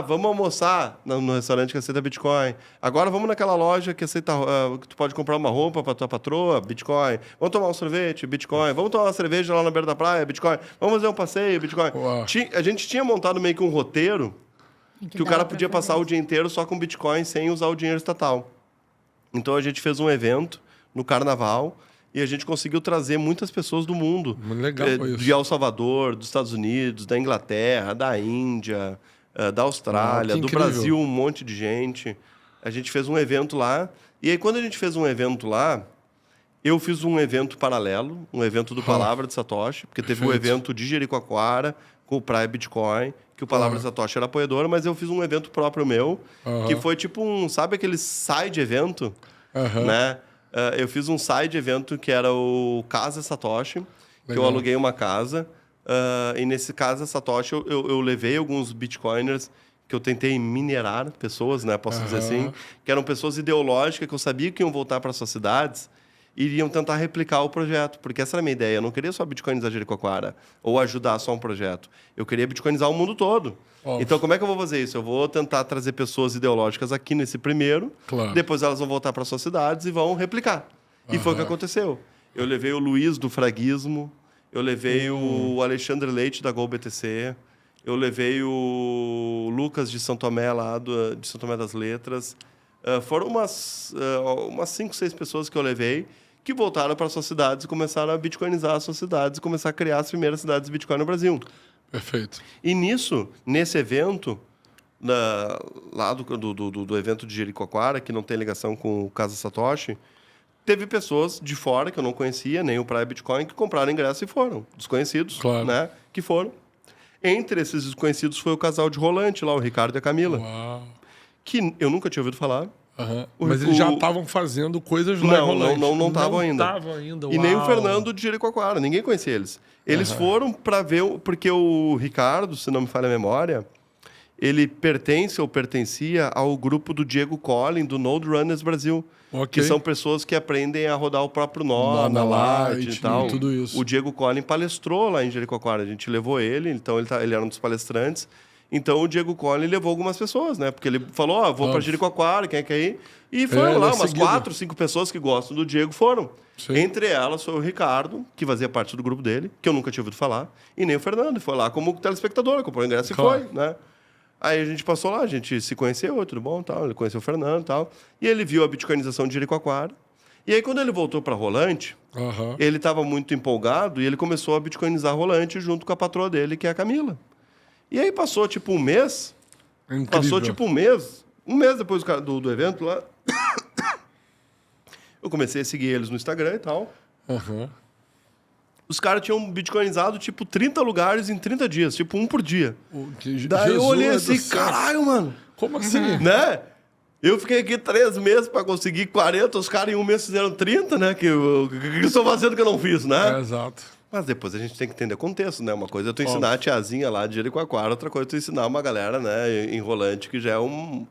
Vamos almoçar no restaurante que aceita Bitcoin. Agora vamos naquela loja que aceita que tu pode comprar uma roupa para tua patroa, Bitcoin. Vamos tomar um sorvete, Bitcoin. Vamos tomar uma cerveja lá na beira da praia, Bitcoin. Vamos fazer um passeio, Bitcoin. A gente tinha montado meio que um roteiro que o cara podia passar o dia inteiro só com Bitcoin sem usar o dinheiro estatal. Então a gente fez um evento no Carnaval. E a gente conseguiu trazer muitas pessoas do mundo. Legal, de El Salvador, dos Estados Unidos, da Inglaterra, da Índia, da Austrália, do Brasil, um monte de gente. A gente fez um evento lá. E aí, quando a gente fez um evento lá, eu fiz um evento paralelo, um evento do Palavra de Satoshi, porque teve um evento de Jericoacoara, com o Praia Bitcoin, que o Palavra Satoshi era apoiador, mas eu fiz um evento próprio meu, que foi tipo sabe aquele side evento, né? Eu fiz um side evento que era o Casa Satoshi, que eu aluguei uma casa, e nesse Casa Satoshi eu levei alguns bitcoiners que eu tentei minerar pessoas, né? Posso dizer assim, que eram pessoas ideológicas que eu sabia que iam voltar para suas cidades e iriam tentar replicar o projeto, porque essa era a minha ideia. Eu não queria só bitcoinizar Jericoacoara ou ajudar só um projeto. Eu queria bitcoinizar o mundo todo. Então, como é que eu vou fazer isso? Eu vou tentar trazer pessoas ideológicas aqui nesse primeiro, depois elas vão voltar para suas cidades e vão replicar. E foi o que aconteceu. Eu levei o Luiz do Fraguismo, eu levei o Alexandre Leite da GoBTC, eu levei o Lucas de São Tomé, lá de São Tomé das Letras. Foram umas 5, 6 pessoas que eu levei que voltaram para suas cidades e começaram a bitcoinizar as suas cidades e começar a criar as primeiras cidades de Bitcoin no Brasil. Perfeito. E nesse evento, lá do evento de Jericoacoara, que não tem ligação com o Casa Satoshi, teve pessoas de fora, que eu não conhecia, nem o Praia Bitcoin, que compraram ingresso e foram. Desconhecidos, né? Que foram. Entre esses desconhecidos foi o casal de Rolante lá, o Ricardo e a Camila. Uau. Que eu nunca tinha ouvido falar. Mas eles já estavam fazendo coisas lá em Rolante. Não estavam ainda. E nem o Fernando de Jericoacoara, ninguém conhecia eles. Eles foram para ver, porque o Ricardo, se não me falha a memória, ele pertence ou pertencia ao grupo do Diego Collin, do Node Runners Brasil. Que são pessoas que aprendem a rodar o próprio nó, na Light e tal. Tudo isso. O Diego Collin palestrou lá em Jericoacoara. A gente levou ele, então ele era um dos palestrantes. Então o Diego Collin levou algumas pessoas, né? Porque ele falou, vou para Jericoacoara, quem quer ir? E foram lá, umas 4, 5 pessoas que gostam do Diego foram. Sim. Entre elas foi o Ricardo, que fazia parte do grupo dele, que eu nunca tinha ouvido falar, e nem o Fernando. Foi lá como telespectador, comprou o ingresso e foi, né? Aí a gente passou lá, a gente se conheceu, tudo bom, tal. Ele conheceu o Fernando e tal. E ele viu a bitcoinização de Jericoacoara. E aí, quando ele voltou para Rolante, ele estava muito empolgado e ele começou a bitcoinizar Rolante junto com a patroa dele, que é a Camila. E aí passou tipo um mês. Incrível. Passou tipo um mês depois do evento lá. Eu comecei a seguir eles no Instagram e tal. Os caras tinham bitcoinizado, tipo, 30 lugares em 30 dias. Tipo, um por dia. Daí eu olhei assim, caralho, mano. Como assim? Né? Eu fiquei aqui 3 meses pra conseguir 40. Os caras em um mês fizeram 30, né? Que eles estão fazendo que eu não fiz, né? Exato. Mas depois a gente tem que entender contexto, né? Uma coisa é tu ensinar a tiazinha lá de Jericoacoara, outra coisa é tu ensinar uma galera, né, em Rolante, que já é um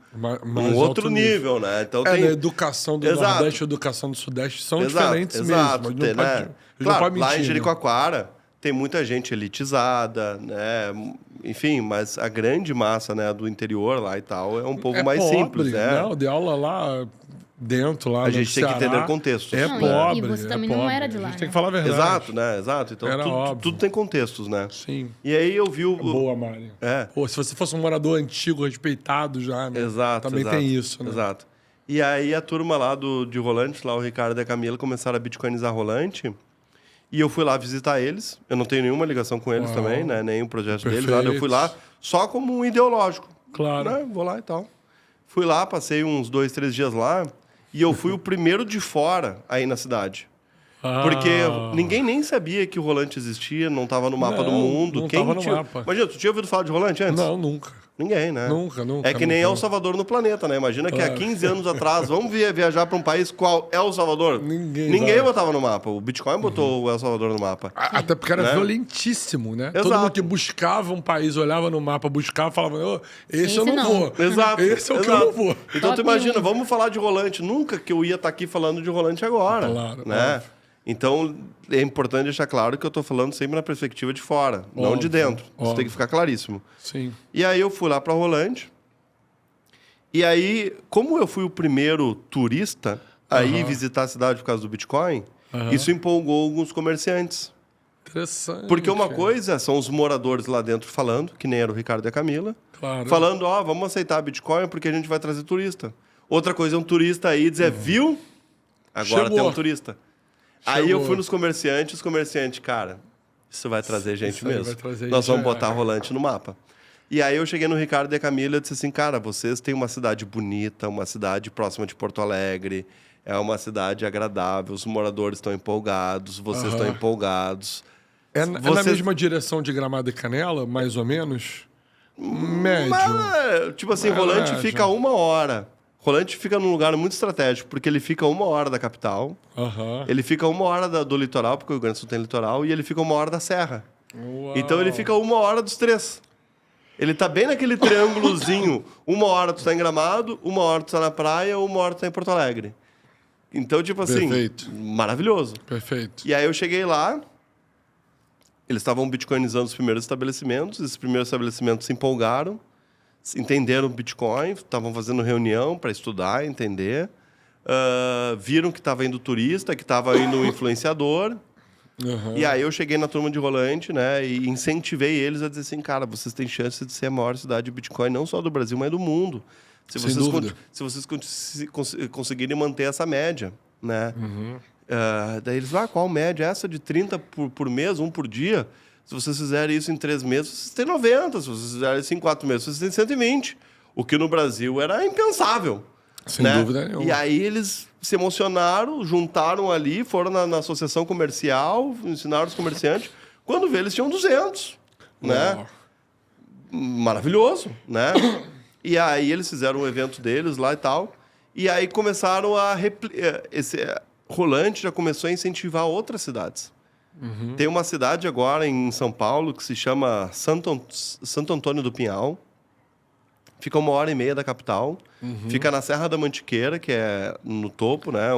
outro nível, né? Então tem... a educação do Nordeste e a educação do Sudeste são diferentes mesmo. Né? Claro, lá em Jericoacoara tem muita gente elitizada, né? Enfim, mas a grande massa, né, do interior lá e tal é um povo mais pobre, simples, né? Não, de aula lá... dentro lá a gente tem que entender contextos. Pobre. E você também não era de lá. A gente tem que falar a verdade. Exato, né? Exato. Então tudo tem contextos, né? Sim. E aí eu vi o... Boa, Mari. Pô, se você fosse um morador antigo, respeitado já, né? Exato. Também tem isso, né? Exato. E aí a turma lá de Rolante, lá o Ricardo e a Camila, começaram a bitcoinizar Rolante. E eu fui lá visitar eles. Eu não tenho nenhuma ligação com eles também, né? Nenhum projeto deles. Nada. Eu fui lá só como um ideológico. Claro. Né? Vou lá e tal. Fui lá, passei uns 2, 3 dias lá. E eu fui o primeiro de fora aí na cidade. Porque ninguém nem sabia que o Rolante existia, não estava no mapa do mundo. Não estava no mapa. Imagina, tu tinha ouvido falar de Rolante antes? Não, nunca. Ninguém, né? Nunca. É que nem El Salvador no planeta, né? Imagina que há 15 anos atrás, vamos viajar para um país qual é El Salvador? Ninguém botava no mapa. O Bitcoin botou o El Salvador no mapa. Até porque era violentíssimo, né? Exato. Todo mundo que buscava um país, olhava no mapa, buscava, falava, esse eu não vou. Exato. Esse é o que eu não vou. Então tu imagina, vamos falar de Rolante. Nunca que eu ia estar aqui falando de Rolante agora. Claro. Né? Então, é importante deixar claro que eu estou falando sempre na perspectiva de fora, não de dentro. Isso tem que ficar claríssimo. Sim. E aí eu fui lá para Rolante. E aí, como eu fui o primeiro turista a ir visitar a cidade por causa do Bitcoin, isso empolgou alguns comerciantes. Interessante. Porque uma coisa são os moradores lá dentro falando, que nem era o Ricardo e a Camila, falando, vamos aceitar Bitcoin porque a gente vai trazer turista. Outra coisa é um turista aí dizer, viu? Agora tem um turista. Aí eu fui nos comerciantes, os comerciantes, cara, isso vai trazer gente mesmo. Nós vamos botar Rolante no mapa. E aí eu cheguei no Ricardo e a Camila e disse assim, cara, vocês têm uma cidade bonita, uma cidade próxima de Porto Alegre, é uma cidade agradável, os moradores estão empolgados, vocês estão empolgados. É na mesma direção de Gramado e Canela, mais ou menos? Médio. Mas, tipo assim, Rolante fica 1 hora. Rolante fica num lugar muito estratégico, porque ele fica 1 hora da capital. Ele fica 1 hora do litoral, porque o Rio Grande do Sul tem litoral, e ele fica 1 hora da serra. Uau. Então ele fica 1 hora dos 3. Ele tá bem naquele triângulozinho. 1 hora tu tá em Gramado, 1 hora tu tá na praia, 1 hora tu tá em Porto Alegre. Então, tipo assim, Perfeito. Maravilhoso. Perfeito. E aí eu cheguei lá, eles estavam bitcoinizando os primeiros estabelecimentos, esses primeiros estabelecimentos se empolgaram, entenderam o Bitcoin, estavam fazendo reunião para estudar, entender, viram que estava indo turista, que estava indo influenciador. E aí eu cheguei na turma de Rolante, né, e incentivei eles a dizer assim, cara, vocês têm chance de ser a maior cidade de Bitcoin, não só do Brasil, mas do mundo. Se vocês conseguirem manter essa média, né? Daí eles, qual média? Essa de 30 por mês, 1 por dia? Se vocês fizerem isso em 3 meses, vocês têm 90. Se vocês fizerem isso em 4 meses, vocês têm 120. O que no Brasil era impensável. Sem dúvida nenhuma. E aí eles se emocionaram, juntaram ali, foram na associação comercial, ensinaram os comerciantes. Quando vê, eles tinham 200, né? Maravilhoso, né? E aí eles fizeram um evento deles lá e tal. E aí começaram a... Rolante já começou a incentivar outras cidades. Tem uma cidade agora em São Paulo que se chama Santo Antônio do Pinhal. Fica 1h30 da capital. Fica na Serra da Mantiqueira, que é no topo, né?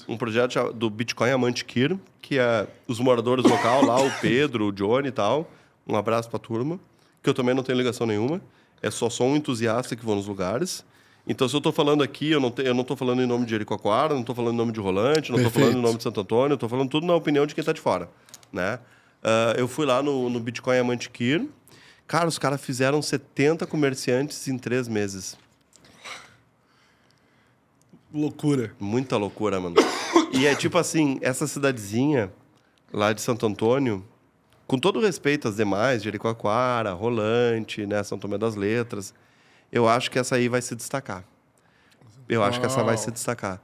Um projeto do Bitcoin a Mantiqueira, que é os moradores local lá, o Pedro, o Johnny e tal. Um abraço pra turma, que eu também não tenho ligação nenhuma. Só sou um entusiasta que vou nos lugares. Então, se eu estou falando aqui, eu não estou falando em nome de Jericoacoara, não estou falando em nome de Rolante, não estou falando em nome de Santo Antônio, estou falando tudo na opinião de quem está de fora, né? Eu fui lá no Bitcoin a Mantiqueira. Cara, os caras fizeram 70 comerciantes em 3 meses. Loucura. Muita loucura, mano. E é tipo assim, essa cidadezinha lá de Santo Antônio, com todo respeito às demais, Jericoacoara, Rolante, né, São Tomé das Letras, eu acho que essa aí vai se destacar. Eu acho que essa vai se destacar.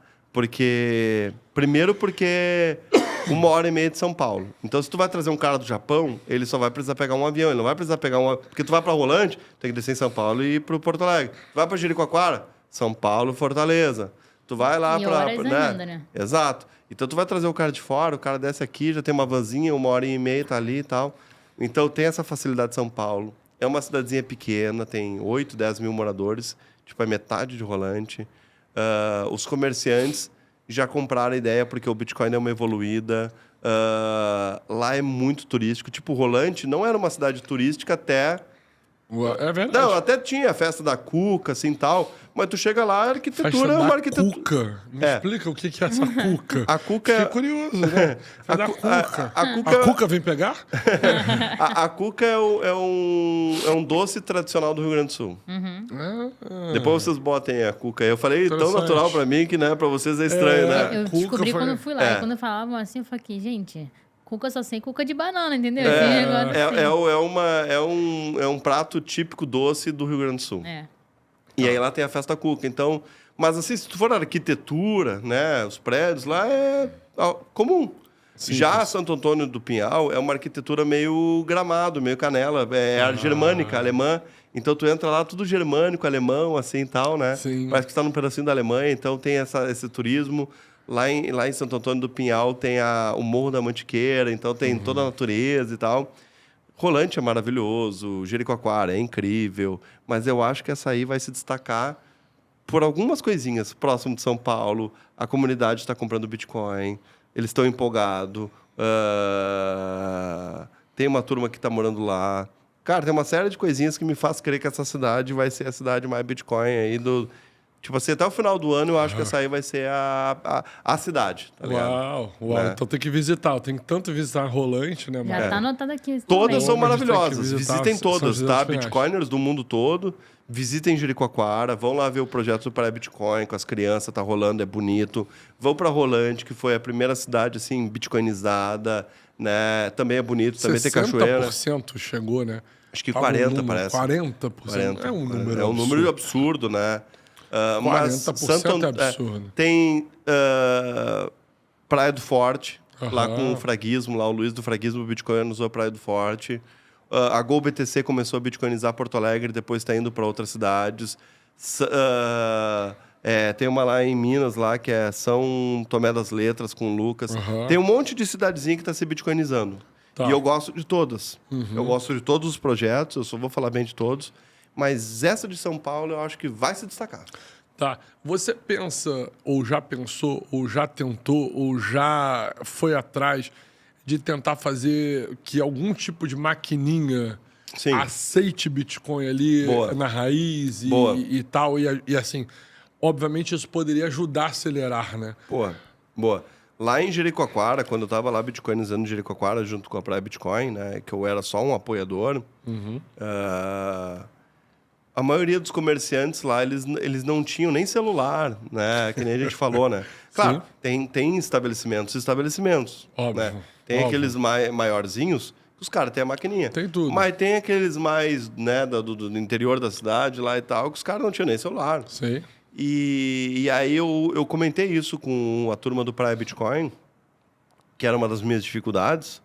Primeiro porque 1h30 de São Paulo. Então, se tu vai trazer um cara do Japão, ele só vai precisar pegar um avião. Ele não vai precisar pegar Porque tu vai para Rolante, tem que descer em São Paulo e ir para Porto Alegre. Tu vai para Jericoacoara, São Paulo, Fortaleza. Tu vai lá para... né? Exato. Então, tu vai trazer o cara de fora, o cara desce aqui, já tem uma vanzinha, 1h30, tá ali e tal. Então, tem essa facilidade de São Paulo. É uma cidadezinha pequena, tem 8, 10 mil moradores, tipo, é metade de Rolante. Os comerciantes já compraram a ideia porque o Bitcoin é uma evoluída. Lá é muito turístico. Tipo, Rolante não era uma cidade turística até... É verdade. Não, até tinha a festa da Cuca, assim, tal. Mas tu chega lá, a arquitetura é uma arquitetura... Cuca? Me explica o que é essa Cuca. A Cuca Fiquei curioso, né? A Cuca vem pegar? A Cuca é um doce tradicional do Rio Grande do Sul. Depois vocês botem a Cuca. Eu falei tão natural pra mim que, né, pra vocês é estranho, né? Eu descobri quando eu fui lá. E quando falavam assim, eu falei aqui, gente... Cuca só sem cuca de banana, entendeu? É um prato típico doce do Rio Grande do Sul. E aí lá tem a festa Cuca. Então, mas assim, se tu for a arquitetura, né, os prédios lá é comum. Já Santo Antônio do Pinhal é uma arquitetura meio Gramado, meio Canela, germânica, alemã. Então tu entra lá tudo germânico, alemão, assim e tal, né? Sim. Parece que está num pedacinho da Alemanha, então tem esse turismo. Lá em Santo Antônio do Pinhal tem o Morro da Mantiqueira, então tem toda a natureza e tal. Rolante é maravilhoso, Jericoacoara é incrível, mas eu acho que essa aí vai se destacar por algumas coisinhas. Próximo de São Paulo, a comunidade está comprando Bitcoin, eles estão empolgados, tem uma turma que está morando lá. Cara, tem uma série de coisinhas que me faz crer que essa cidade vai ser a cidade mais Bitcoin aí do... Tipo assim, até o final do ano eu acho que essa aí vai ser a cidade, tá ligado? Uau. Né? Então tem que visitar. Eu tenho que tanto visitar Rolante, né? Já tá anotado aqui. Todas são Mas maravilhosas. Visitem todas, tá? Finais. Bitcoiners do mundo todo. Visitem Jericoacoara. Vão lá ver o projeto do Pré-Bitcoin com as crianças. Tá rolando, é bonito. Vão pra Rolante, que foi a primeira cidade, assim, bitcoinizada, né? Também é bonito. Também tem cachoeira. 60% chegou, né? Acho que 40%, parece. 40%. É um número É um número absurdo, né? 40% é absurdo. Tem Praia do Forte, lá com o Fraguismo, lá o Luiz do Fraguismo Bitcoin usou a Praia do Forte. A Gol BTC começou a bitcoinizar Porto Alegre, depois está indo para outras cidades. Tem uma lá em Minas, lá, que é São Tomé das Letras, com o Lucas. Tem um monte de cidadezinha que está se bitcoinizando. Tá. E eu gosto de todas. Eu gosto de todos os projetos, eu só vou falar bem de todos. Mas essa de São Paulo eu acho que vai se destacar. Tá. Você pensa, ou já pensou, ou já tentou, ou já foi atrás de tentar fazer que algum tipo de maquininha aceite Bitcoin ali na raiz e tal? E assim, obviamente isso poderia ajudar a acelerar, né? Boa. Lá em Jericoacoara, quando eu estava lá bitcoinizando Jericoacoara junto com a Praia Bitcoin, né, que eu era só um apoiador, a maioria dos comerciantes lá, eles não tinham nem celular, né? Que nem a gente falou, né? Claro, tem estabelecimentos, Óbvio, né? Tem aqueles maiorzinhos, os caras têm a maquininha. Tem tudo. Mas tem aqueles mais, né, do interior da cidade lá e tal, que os caras não tinham nem celular. Sim. E aí eu comentei isso com a turma do Praia Bitcoin, que era uma das minhas dificuldades.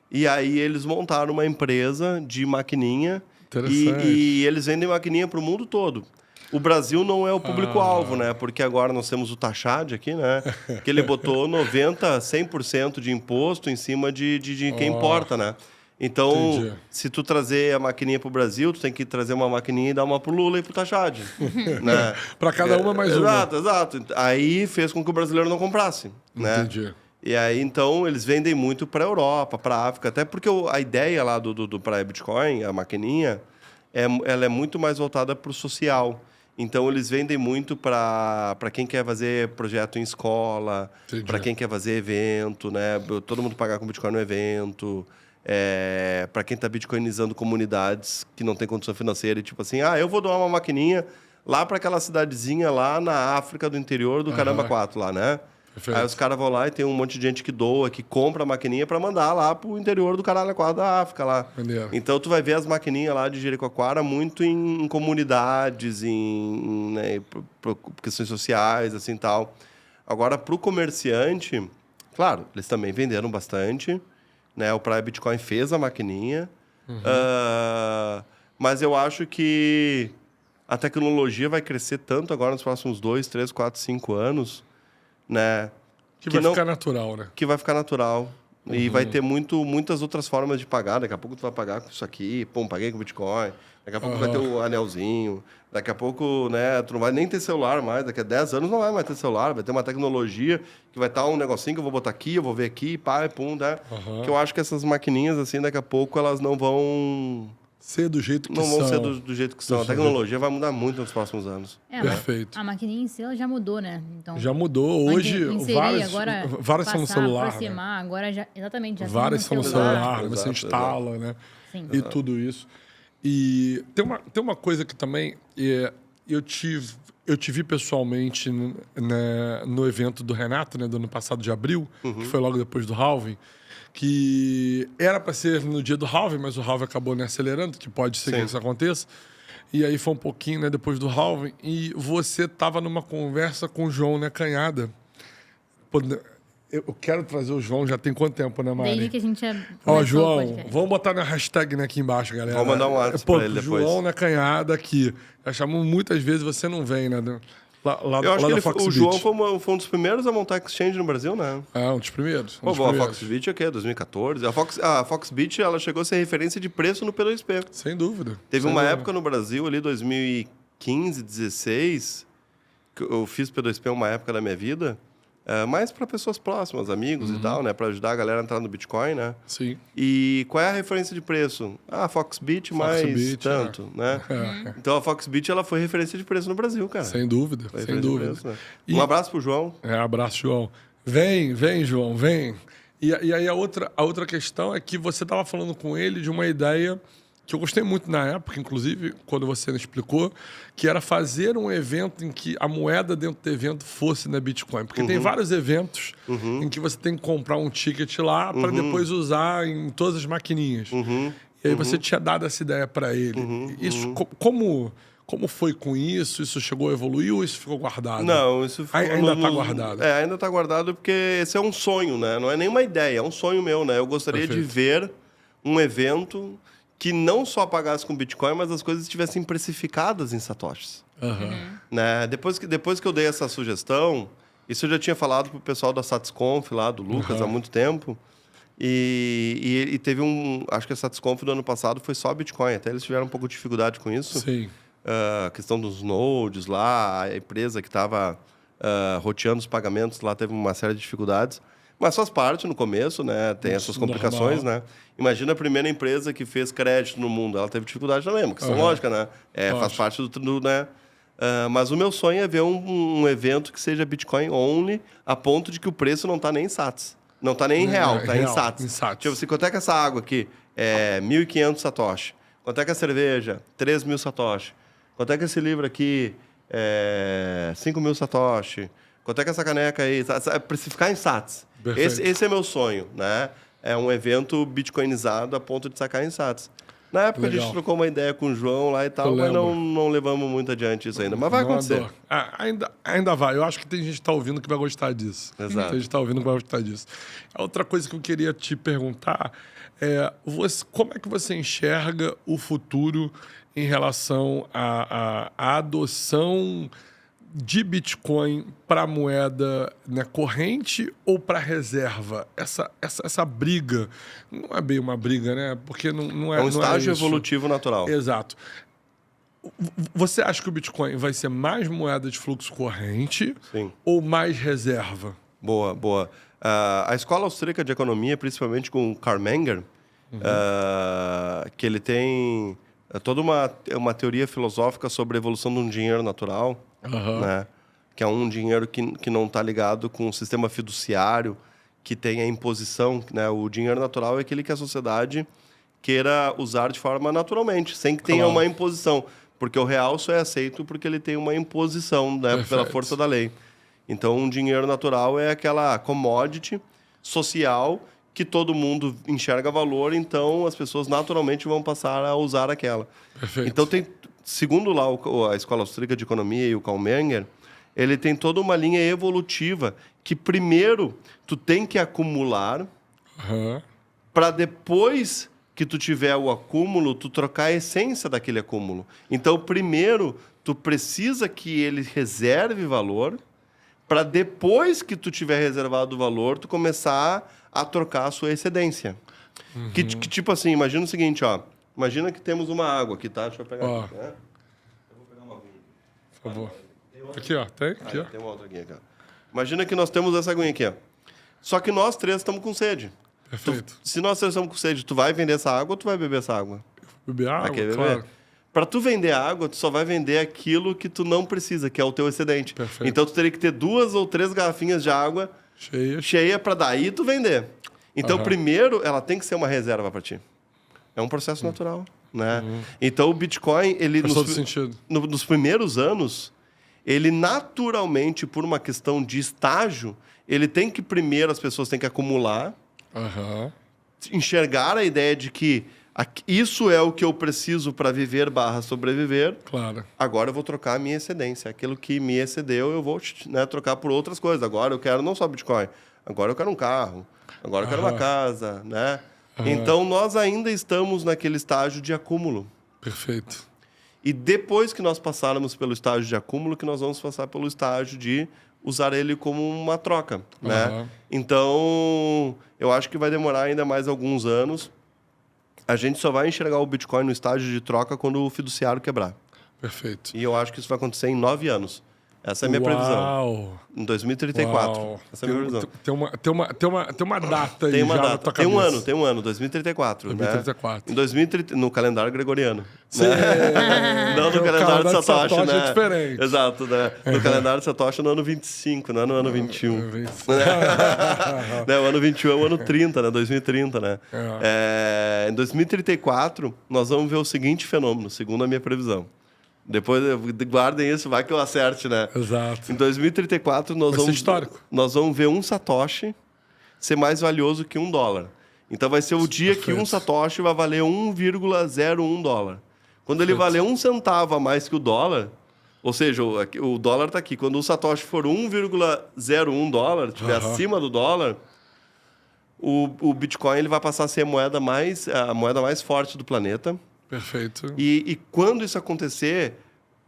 E aí eles montaram uma empresa de maquininha e eles vendem maquininha para o mundo todo. O Brasil não é o público-alvo, né? Porque agora nós temos o Taxad aqui, né? Que ele botou 100% de imposto em cima de quem importa, né? Então, se tu trazer a maquininha pro Brasil, tu tem que trazer uma maquininha e dar uma pro Lula e pro Taxad. Né? Para cada uma mais uma. Exato. Aí fez com que o brasileiro não comprasse. Né? Entendi. E aí, então, eles vendem muito para a Europa, para a África. Até porque a ideia lá do Praia Bitcoin, a maquininha, ela é muito mais voltada para o social. Então, eles vendem muito para quem quer fazer projeto em escola, para quem quer fazer evento, né? Todo mundo pagar com Bitcoin no evento. Para quem está bitcoinizando comunidades que não tem condição financeira. E tipo assim, eu vou doar uma maquininha lá para aquela cidadezinha lá na África do interior do Caramba 4 lá, né? Perfeito. Aí os caras vão lá e tem um monte de gente que doa, que compra a maquininha para mandar lá pro interior do Caralho 4 da África lá. Entendeu. Então tu vai ver as maquininhas lá de Jericoacoara muito em comunidades, né, por questões sociais, assim, tal. Agora, pro comerciante, claro, eles também venderam bastante, né? O Praia Bitcoin fez a maquininha, mas eu acho que a tecnologia vai crescer tanto agora nos próximos 2, 3, 4, 5 anos, né? Que vai ficar natural, né? Que vai ficar natural. E vai ter muitas outras formas de pagar. Daqui a pouco tu vai pagar com isso aqui. Paguei com Bitcoin. Daqui a pouco vai ter o anelzinho. Daqui a pouco, né, tu não vai nem ter celular mais. Daqui a 10 anos não vai mais ter celular. Vai ter uma tecnologia que vai estar um negocinho que eu vou botar aqui, eu vou ver aqui, pum, né? Que eu acho que essas maquininhas, assim, daqui a pouco elas não vão ser do jeito que são. Não vão ser do jeito que são. A tecnologia vai mudar muito nos próximos anos. Perfeito. A maquininha em si ela já mudou, né? Então, já mudou. Hoje, várias são no celular. Aproximar, né? Agora já, exatamente, já várias são no celular, exato, você instala, exato. Né? Sim. E tudo isso. E tem uma coisa que também eu te vi pessoalmente, né, no evento do Renato, né, do ano passado de abril, que foi logo depois do halving, que era para ser no dia do halving, mas o halving acabou, né, acelerando, que pode ser que isso aconteça. E aí foi um pouquinho, né, depois do halving, e você estava numa conversa com o João, né, Canhada. Eu quero trazer o João, já tem quanto tempo, né, Mari? Desde que a gente João, vamos botar na hashtag, né, aqui embaixo, galera. Vamos mandar um WhatsApp pra ele depois. João na Canhada aqui. Já chamamos muitas vezes, você não vem, né? Eu acho que o João foi um dos primeiros a montar exchange no Brasil, né? Um dos primeiros. A Foxbit é o quê? 2014? A Foxbit, ela chegou a ser referência de preço no P2P. Sem dúvida. Teve uma época no Brasil, ali, 2015, 2016, que eu fiz P2P uma época da minha vida, mais para pessoas próximas, amigos e tal, né? Para ajudar a galera a entrar no Bitcoin, né? Sim. E qual é a referência de preço? Foxbit mais tanto, né? Então a Foxbit, ela foi referência de preço no Brasil, cara. Sem dúvida, sem dúvida. Preço, né? Um abraço pro João. Abraço, João. Vem, João, vem. E aí a outra questão é que você estava falando com ele de uma ideia que eu gostei muito na época, inclusive, quando você me explicou, que era fazer um evento em que a moeda dentro do evento fosse na Bitcoin. Porque tem vários eventos em que você tem que comprar um ticket lá para depois usar em todas as maquininhas. E aí você tinha dado essa ideia para ele. Isso, Como foi com isso? Isso chegou a evoluir ou isso ficou guardado? Não, isso ficou... Ainda está guardado. Ainda está guardado porque esse é um sonho, né? Não é nenhuma ideia, é um sonho meu, né? Eu gostaria de ver um evento que não só pagasse com Bitcoin, mas as coisas estivessem precificadas em satoshis. Né? Depois que eu dei essa sugestão, isso eu já tinha falado pro pessoal da SatisConf lá, do Lucas, há muito tempo. E teve acho que a SatisConf do ano passado foi só Bitcoin. Até eles tiveram um pouco de dificuldade com isso. Sim. A questão dos nodes lá, a empresa que estava roteando os pagamentos lá teve uma série de dificuldades. Mas faz parte no começo, né? Tem essas complicações, né? Imagina a primeira empresa que fez crédito no mundo. Ela teve dificuldade também, uma questão lógica, né? Faz parte do né? Mas o meu sonho é ver um evento que seja Bitcoin only, a ponto de que o preço não está nem em sats. Não está nem em real, está em sats. Tipo assim, quanto é que essa água aqui? 1.500 satoshi. Quanto é que a cerveja? 3.000 satoshi. Quanto é que esse livro aqui? 5.000 satoshi. Quanto é que essa caneca aí? Precificar em sats. Esse é meu sonho, né? É um evento bitcoinizado a ponto de sacar em sats. Na época a gente trocou uma ideia com o João lá e tal, mas não levamos muito adiante isso ainda. Mas vai acontecer. Ainda vai. Eu acho que tem gente que está ouvindo que vai gostar disso. Exato. Tem gente que está ouvindo que vai gostar disso. A outra coisa que eu queria te perguntar é como é que você enxerga o futuro em relação à adoção de Bitcoin para moeda, né, corrente ou para reserva? Essa briga não é bem uma briga, né? Porque não é. É um estágio isso. evolutivo natural. Exato. Você acha que o Bitcoin vai ser mais moeda de fluxo corrente Sim. ou mais reserva? Boa. A escola austríaca de economia, principalmente com o Karl Menger, que ele tem toda uma teoria filosófica sobre a evolução de um dinheiro natural, né? Que é um dinheiro que não está ligado com o sistema fiduciário, que tem a imposição, né? O dinheiro natural é aquele que a sociedade queira usar de forma naturalmente, sem que tenha uma imposição. Porque o real só é aceito porque ele tem uma imposição, né? Pela força da lei. Então, um dinheiro natural é aquela commodity social que todo mundo enxerga valor, então as pessoas naturalmente vão passar a usar aquela. Perfeito. Então, segundo lá a Escola Austríaca de Economia e o Karl Menger, ele tem toda uma linha evolutiva que primeiro tu tem que acumular para depois que tu tiver o acúmulo, tu trocar a essência daquele acúmulo. Então, primeiro, tu precisa que ele reserve valor para depois que tu tiver reservado o valor, tu começar a trocar a sua excedência. Que tipo assim, imagina o seguinte, ó. Imagina que temos uma água aqui, tá? Deixa eu pegar aqui, né? Eu vou pegar uma aguinha. Por favor. Aqui, ó. Tem? Aqui, ó. Tem uma outra aguinha aqui, ó. Imagina que nós temos essa aguinha aqui, ó. Só que nós três estamos com sede. Perfeito. Se nós três estamos com sede, tu vai vender essa água ou tu vai beber essa água? Beber água, claro. Para tu vender água, tu só vai vender aquilo que tu não precisa, que é o teu excedente. Perfeito. Então, tu teria que ter 2 ou 3 garrafinhas de água cheia para daí tu vender. Então, primeiro, ela tem que ser uma reserva para ti. É um processo natural, né? Então, o Bitcoin, ele faz todo sentido. Nos primeiros anos, ele naturalmente, por uma questão de estágio, ele tem que primeiro, as pessoas têm que acumular, enxergar a ideia de que isso é o que eu preciso para viver / sobreviver. Claro. Agora eu vou trocar a minha excedência. Aquilo que me excedeu, eu vou, né, trocar por outras coisas. Agora eu quero não só Bitcoin. Agora eu quero um carro. Agora eu quero uma casa, né? Então, nós ainda estamos naquele estágio de acúmulo. Perfeito. E depois que nós passarmos pelo estágio de acúmulo, que nós vamos passar pelo estágio de usar ele como uma troca, né? Então, eu acho que vai demorar ainda mais alguns anos. A gente só vai enxergar o Bitcoin no estágio de troca quando o fiduciário quebrar. Perfeito. E eu acho que isso vai acontecer em 9 anos. Essa é a minha previsão. Em 2034. Uau. Essa é a minha previsão. Tem uma data aí tem uma já data. na tua tem cabeça. um ano, 2034. 2034. Né? Em 2030, no calendário gregoriano. Sim. Né? Não no calendário de Satoshi, né? É diferente. Exato, né? No calendário de Satoshi no ano 25, não é no ano 21. Né? O ano 21 é o ano 30, né? 2030, né? Em 2034, nós vamos ver o seguinte fenômeno, segundo a minha previsão. Depois, guardem isso, vai que eu acerte, né? Exato. Em 2034, nós vamos ver um Satoshi ser mais valioso que $1. Então, vai ser o dia que um Satoshi vai valer $1,01. Quando ele valer 1 centavo a mais que o dólar, ou seja, o dólar está aqui. Quando o Satoshi for 1,01 dólar, estiver acima do dólar, o Bitcoin ele vai passar a ser a moeda mais forte do planeta. Perfeito. E quando isso acontecer,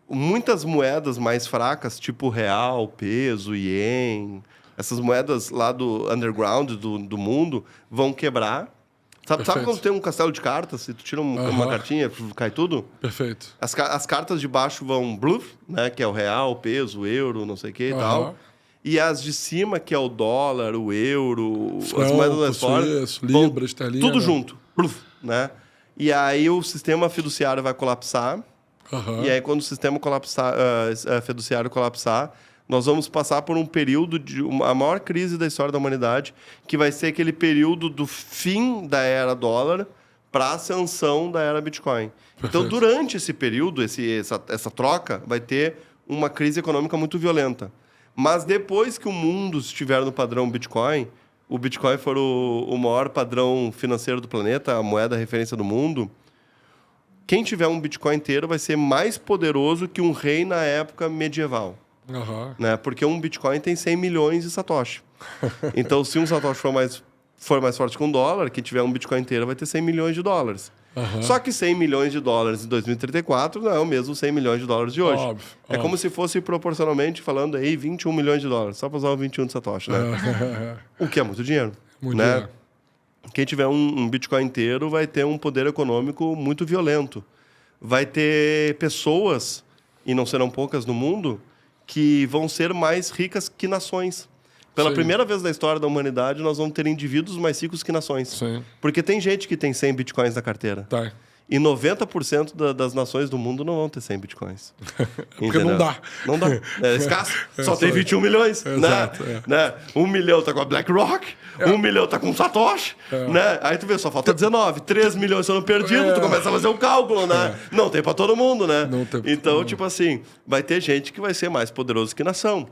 muitas moedas mais fracas, tipo real, peso, ien, essas moedas lá do underground do mundo, vão quebrar. Sabe quando tem um castelo de cartas? Se tu tira uma cartinha, cai tudo? Perfeito. As cartas de baixo vão bluff, né? Que é o real, o peso, o euro, não sei o que e tal. E as de cima, que é o dólar, o euro, as moedas mais fortes, libra, esterlina. Tudo junto. Bluff, né? E aí o sistema fiduciário vai colapsar. E aí quando o sistema fiduciário colapsar, nós vamos passar por um período a maior crise da história da humanidade, que vai ser aquele período do fim da era dólar para a ascensão da era Bitcoin. Perfeito. Então, durante esse período, essa troca, vai ter uma crise econômica muito violenta. Mas depois que o mundo estiver no padrão Bitcoin, o Bitcoin for o maior padrão financeiro do planeta, a moeda referência do mundo, quem tiver um Bitcoin inteiro vai ser mais poderoso que um rei na época medieval. Né? Porque um Bitcoin tem 100 milhões de Satoshi. Então, se um Satoshi for mais forte que um dólar, quem tiver um Bitcoin inteiro vai ter 100 milhões de dólares. Só que 100 milhões de dólares em 2034 não é o mesmo 100 milhões de dólares de hoje. Óbvio. Como se fosse proporcionalmente falando aí 21 milhões de dólares. Só para usar o 21 de Satoshi, né? O que é muito dinheiro. Muito dinheiro. Quem tiver um Bitcoin inteiro vai ter um poder econômico muito violento. Vai ter pessoas, e não serão poucas no mundo, que vão ser mais ricas que nações. Pela primeira vez na história da humanidade, nós vamos ter indivíduos mais ricos que nações. Sim. Porque tem gente que tem 100 bitcoins na carteira. Tá. E 90% das nações do mundo não vão ter 100 bitcoins. Porque não dá. Não dá. É escasso. Só tem 21 milhões. Exato. Né? 1 milhão tá com a BlackRock, 1 milhão tá com o Satoshi. Né? Aí tu vê, só falta 19. 3 milhões sendo perdidos, tu começa a fazer um cálculo, né? Não tem pra todo mundo, né? Então, tipo assim, vai ter gente que vai ser mais poderoso que nação.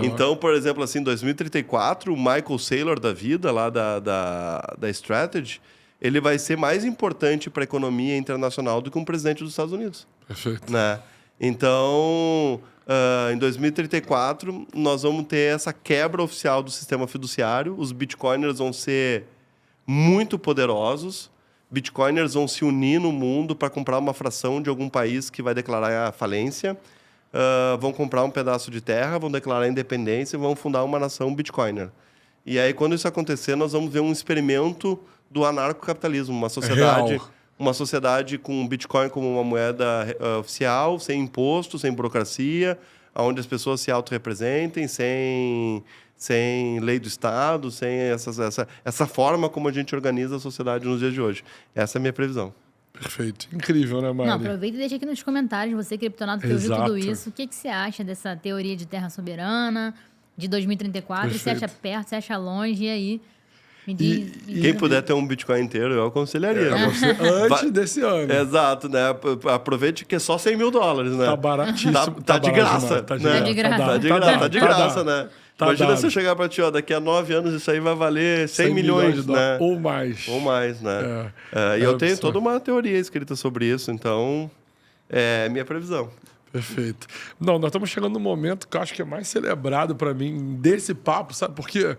Então, por exemplo, assim, em 2034, o Michael Saylor da vida, lá da Strategy, ele vai ser mais importante para a economia internacional do que um presidente dos Estados Unidos. Perfeito. Né? Então, em 2034, nós vamos ter essa quebra oficial do sistema fiduciário. Os bitcoiners vão ser muito poderosos. Bitcoiners vão se unir no mundo para comprar uma fração de algum país que vai declarar a falência. Vão comprar um pedaço de terra, vão declarar a independência e vão fundar uma nação bitcoiner. E aí, quando isso acontecer, nós vamos ver um experimento do anarcocapitalismo, uma sociedade com o Bitcoin como uma moeda oficial, sem imposto, sem burocracia, onde as pessoas se autorrepresentem, sem lei do Estado, sem essa forma como a gente organiza a sociedade nos dias de hoje. Essa é a minha previsão. Perfeito. Incrível, né, Mari? Não, aproveita e deixa aqui nos comentários, você, criptonauta, que ouviu tudo isso. O que você acha dessa teoria de terra soberana de 2034? Perfeito. Você acha perto, você acha longe? E aí, me diz... Quem puder ter um Bitcoin inteiro, eu aconselharia. Antes desse ano. Exato, né? Aproveite que é só 100 mil dólares, né? Tá baratíssimo. Tá de graça. Tá de graça. Tá de graça, né? Imagina você chegar para ti, daqui a 9 anos isso aí vai valer 100 milhões, né? Ou mais. Ou mais, né? E eu tenho toda uma teoria escrita sobre isso, então é minha previsão. Perfeito. Não, nós estamos chegando no momento que eu acho que é mais celebrado para mim desse papo, sabe por quê?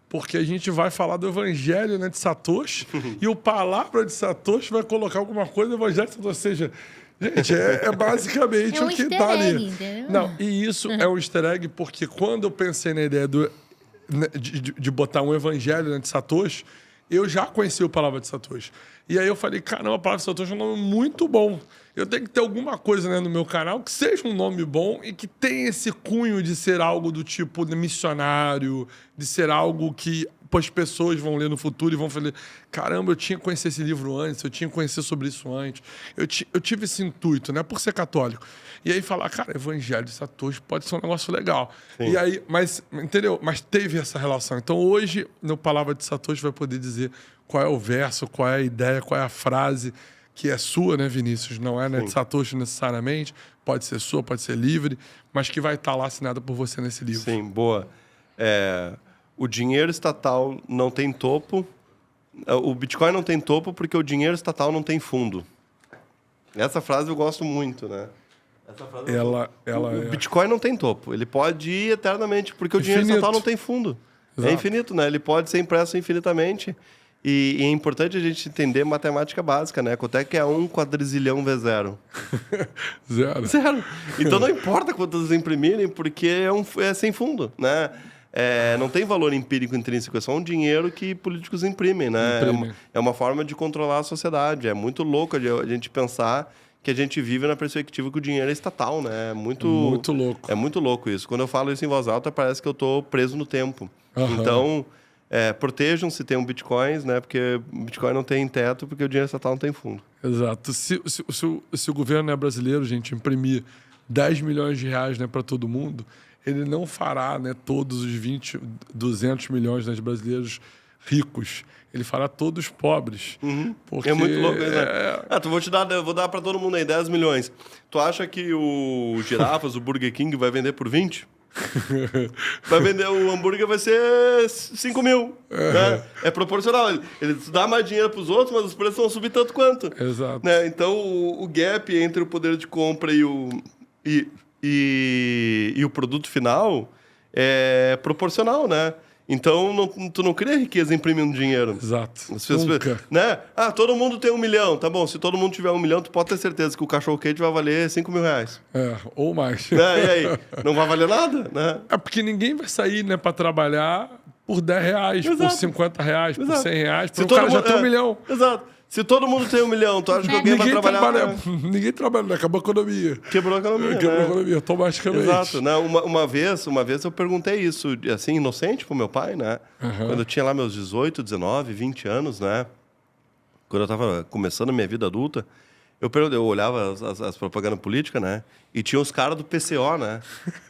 Porque a gente vai falar do evangelho, né, de Satoshi e o palavra de Satoshi vai colocar alguma coisa no evangelho de Satoshi, ou seja... Gente, é basicamente o que está ali. Entendeu? Não, e isso é um easter egg porque quando eu pensei na ideia de botar um evangelho, né, de Satoshi, eu já conheci a palavra de Satoshi. E aí eu falei, caramba, a palavra de Satoshi é um nome muito bom. Eu tenho que ter alguma coisa, né, no meu canal que seja um nome bom e que tenha esse cunho de ser algo do tipo de missionário, de ser algo que as pessoas vão ler no futuro e vão falar, caramba, eu tinha que conhecer esse livro antes, eu tinha que conhecer sobre isso antes. Eu tive esse intuito, né, por ser católico. E aí falar, cara, evangelho de Satoshi pode ser um negócio legal. Sim. E aí, entendeu? Mas teve essa relação. Então hoje, no Palavra de Satoshi vai poder dizer qual é o verso, qual é a ideia, qual é a frase que é sua, né, Vinícius? Não é, né, de Satoshi necessariamente, pode ser sua, pode ser livre, mas que vai estar lá assinada por você nesse livro. Sim, boa. O dinheiro estatal não tem topo. O Bitcoin não tem topo porque o dinheiro estatal não tem fundo. Essa frase eu gosto muito, né? Essa frase O Bitcoin não tem topo. Ele pode ir eternamente, porque o dinheiro estatal não tem fundo. Exato. É infinito, né? Ele pode ser impresso infinitamente. E é importante a gente entender matemática básica, né? Quanto é que é 1 quadrilhão vezes 0? Zero. Então não importa quantos imprimirem, porque é sem fundo, né? Não tem valor empírico intrínseco, é só um dinheiro que políticos imprimem, né? É uma forma de controlar a sociedade. É muito louco a gente pensar que a gente vive na perspectiva que o dinheiro é estatal, né? É muito louco. É muito louco isso. Quando eu falo isso em voz alta, parece que eu estou preso no tempo. Uhum. Então, protejam-se, tenham bitcoins, né? Porque Bitcoin não tem teto, porque o dinheiro estatal não tem fundo. Exato. Se o governo brasileiro, gente, imprimir 10 milhões de reais, né, para todo mundo, ele não fará, né, todos os 200 milhões, né, de brasileiros ricos. Ele fará todos pobres. Uhum. Porque é muito louco, né? Eu vou dar para todo mundo aí 10 milhões. Tu acha que o Girafas, o Burger King, vai vender por 20? Vai vender o hambúrguer, vai ser 5 mil. Né? É proporcional. Ele dá mais dinheiro para os outros, mas os preços vão subir tanto quanto. Exato. Né? Então, o gap entre o poder de compra e o produto final é proporcional, né? Então, tu não cria riqueza imprimindo dinheiro. Exato. Nunca. Né? Todo mundo tem 1 milhão. Tá bom, se todo mundo tiver 1 milhão, tu pode ter certeza que o cachorro-quente vai valer 5 mil reais. Ou mais. Né? E aí? Não vai valer nada, né? Porque ninguém vai sair, né, para trabalhar por 10 reais, por 50 reais, por 100 reais, porque o cara já tem 1 milhão. Exato. Se todo mundo tem 1 milhão, tu acha que alguém vai trabalhar? Ninguém trabalha, né? Acabou a economia. Quebrou a economia. Quebrou a economia, automaticamente. Exato. Né? Uma vez eu perguntei isso, assim, inocente pro meu pai, né? Uhum. Quando eu tinha lá meus 18, 19, 20 anos, né? Quando eu tava começando a minha vida adulta, eu olhava as propagandas políticas, né? E tinha os caras do PCO, né?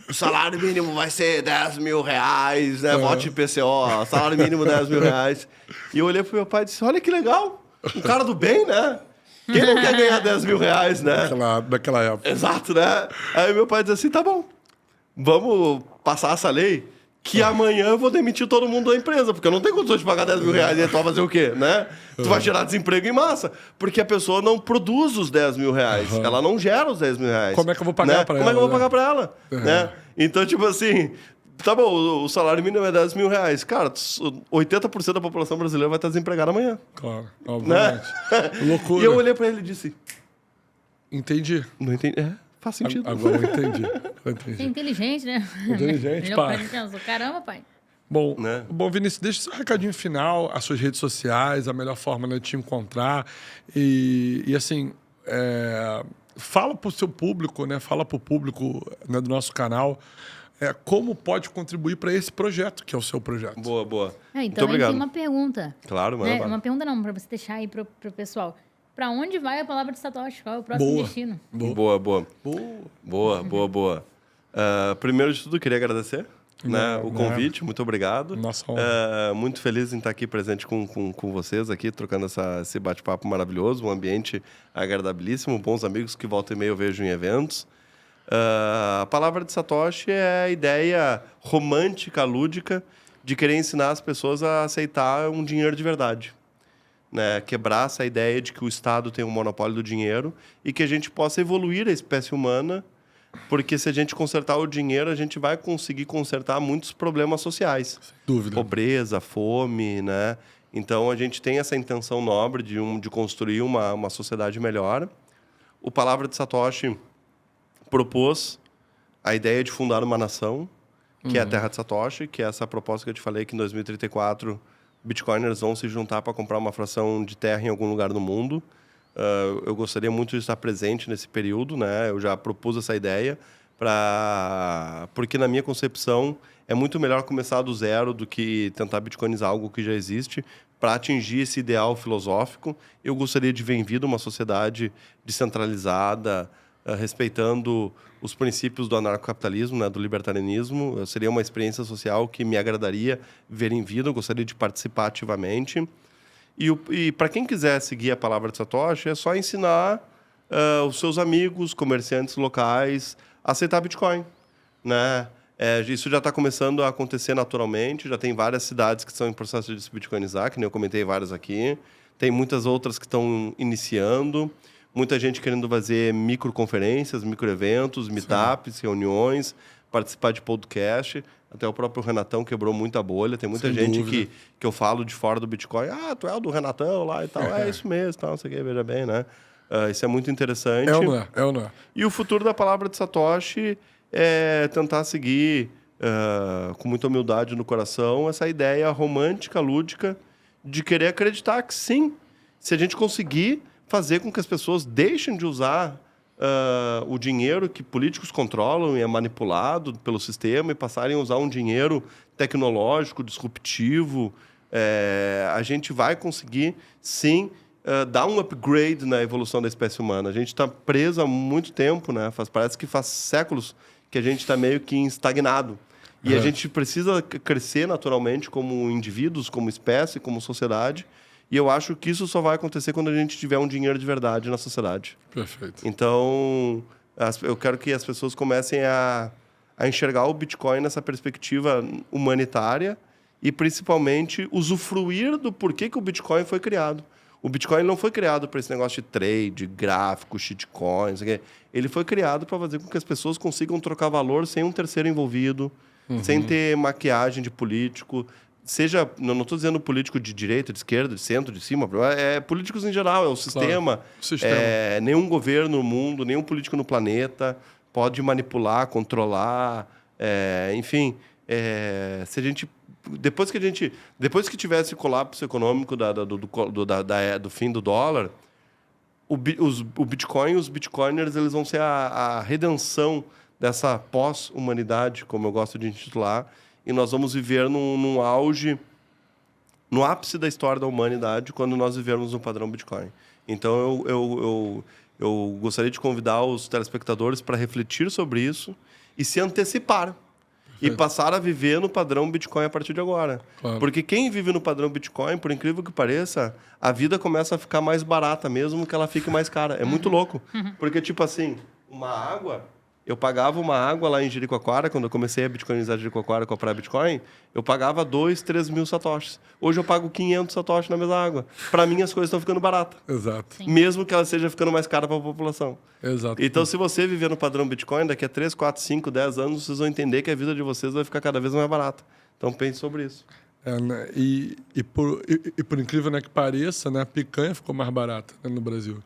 O salário mínimo vai ser 10 mil reais, né? Vote PCO, salário mínimo 10 mil reais. E eu olhei pro meu pai e disse, olha que legal. Um cara do bem, né? Quem não quer ganhar 10 mil reais, né? Naquela época. Exato, né? Aí meu pai diz assim, tá bom, vamos passar essa lei que amanhã eu vou demitir todo mundo da empresa, porque eu não tenho condições de pagar 10 mil reais. E tu vai fazer o quê, né? Tu vai gerar desemprego em massa, porque a pessoa não produz os 10 mil reais. Ela não gera os 10 mil reais. Como é que eu vou pagar pra ela? Como é que eu vou pagar pra ela? Né? Então, tipo assim... Tá bom, o salário mínimo é 10 mil reais. Cara, 80% da população brasileira vai estar desempregada amanhã. Claro, obviamente. Né? Loucura. E eu olhei pra ele e disse... Entendi. Não entendi. Faz sentido. Agora eu entendi. Você é inteligente, né? Inteligente, pai. Caramba, pai. Bom, Vinícius, deixa seu recadinho final, as suas redes sociais, a melhor forma de te encontrar. E assim, fala pro seu público, né? Fala pro público, né, do nosso canal... como pode contribuir para esse projeto, que é o seu projeto. Boa. Então, muito obrigado. Tem uma pergunta. Claro, mano. Uma pergunta não, para você deixar aí pro pessoal. Para onde vai a palavra de Satoshi? Qual é o próximo destino? Boa. Primeiro de tudo, queria agradecer o convite. Muito obrigado. Nossa honra. Muito feliz em estar aqui presente com vocês, aqui, trocando esse bate-papo maravilhoso, um ambiente agradabilíssimo, bons amigos que volta e meia eu vejo em eventos. A palavra de Satoshi é a ideia romântica, lúdica, de querer ensinar as pessoas a aceitar um dinheiro de verdade. Né? Quebrar essa ideia de que o Estado tem um monopólio do dinheiro e que a gente possa evoluir a espécie humana, porque se a gente consertar o dinheiro, a gente vai conseguir consertar muitos problemas sociais. Sem dúvida. Pobreza, fome, né? Então, a gente tem essa intenção nobre de construir uma sociedade melhor. O Palavra de Satoshi propôs a ideia de fundar uma nação, que é a Terra de Satoshi, que é essa proposta que eu te falei, que em 2034 bitcoiners vão se juntar para comprar uma fração de terra em algum lugar do mundo. Eu gostaria muito de estar presente nesse período, né? Eu já propus essa ideia, porque na minha concepção é muito melhor começar do zero do que tentar bitcoinizar algo que já existe. Para atingir esse ideal filosófico, eu gostaria de ver em vida uma sociedade descentralizada, respeitando os princípios do anarcocapitalismo, né, do libertarianismo. Seria uma experiência social que me agradaria ver em vida, eu gostaria de participar ativamente. E para quem quiser seguir a palavra de Satoshi, é só ensinar os seus amigos, comerciantes locais, a aceitar Bitcoin. Né? Isso já está começando a acontecer naturalmente, já tem várias cidades que estão em processo de se bitcoinizar, que nem eu comentei várias aqui. Tem muitas outras que estão iniciando. muita gente querendo fazer microconferências, microeventos, meetups, reuniões, participar de podcast. Até o próprio Renatão quebrou muita bolha. Tem muita gente que eu falo de fora do Bitcoin. Ah, tu é o do Renatão lá e tal. É isso mesmo, tal, não sei o que, veja bem, né? Isso é muito interessante. É ou não é? É ou não é? E o futuro da palavra de Satoshi é tentar seguir, com muita humildade no coração, essa ideia romântica, lúdica, de querer acreditar que sim, se a gente conseguir fazer com que as pessoas deixem de usar o dinheiro que políticos controlam e é manipulado pelo sistema e passarem a usar um dinheiro tecnológico, disruptivo, a gente vai conseguir, sim, dar um upgrade na evolução da espécie humana. A gente está preso há muito tempo, né? Parece que faz séculos que a gente está meio que estagnado. E a gente precisa crescer naturalmente como indivíduos, como espécie, como sociedade. E eu acho que isso só vai acontecer quando a gente tiver um dinheiro de verdade na sociedade. Perfeito. Então, eu quero que as pessoas comecem a enxergar o Bitcoin nessa perspectiva humanitária e, principalmente, usufruir do porquê que o Bitcoin foi criado. O Bitcoin não foi criado para esse negócio de trade, gráfico, shitcoins. Ele foi criado para fazer com que as pessoas consigam trocar valor sem um terceiro envolvido, sem ter maquiagem de político. Seja, não estou dizendo político de direita, de esquerda, de centro, de cima, políticos em geral, é o sistema. Claro. O sistema. Nenhum governo no mundo, nenhum político no planeta pode manipular, controlar, enfim. Se a gente, depois que tivesse colapso econômico do fim do dólar, o Bitcoin, os Bitcoiners, eles vão ser a redenção dessa pós-humanidade, como eu gosto de intitular. E nós vamos viver num auge, no ápice da história da humanidade, quando nós vivermos no padrão Bitcoin. Então, eu gostaria de convidar os telespectadores para refletir sobre isso e se antecipar. E passar a viver no padrão Bitcoin a partir de agora. Claro. Porque quem vive no padrão Bitcoin, por incrível que pareça, a vida começa a ficar mais barata, mesmo que ela fique mais cara. É muito louco. Porque, tipo assim, uma água... Eu pagava uma água lá em Jericoacoara, quando eu comecei a bitcoinizar Jericoacoara, comprar Bitcoin, eu pagava 2, 3 mil satoshis. Hoje eu pago 500 satoshis na mesma água. Para mim, as coisas estão ficando baratas. Exato. Sim. Mesmo que ela esteja ficando mais cara para a população. Exato. Então, se você viver no padrão Bitcoin, daqui a 3, 4, 5, 10 anos, vocês vão entender que a vida de vocês vai ficar cada vez mais barata. Então, pense sobre isso. Né? E por incrível, né, que pareça, né, a picanha ficou mais barata, né, no Brasil.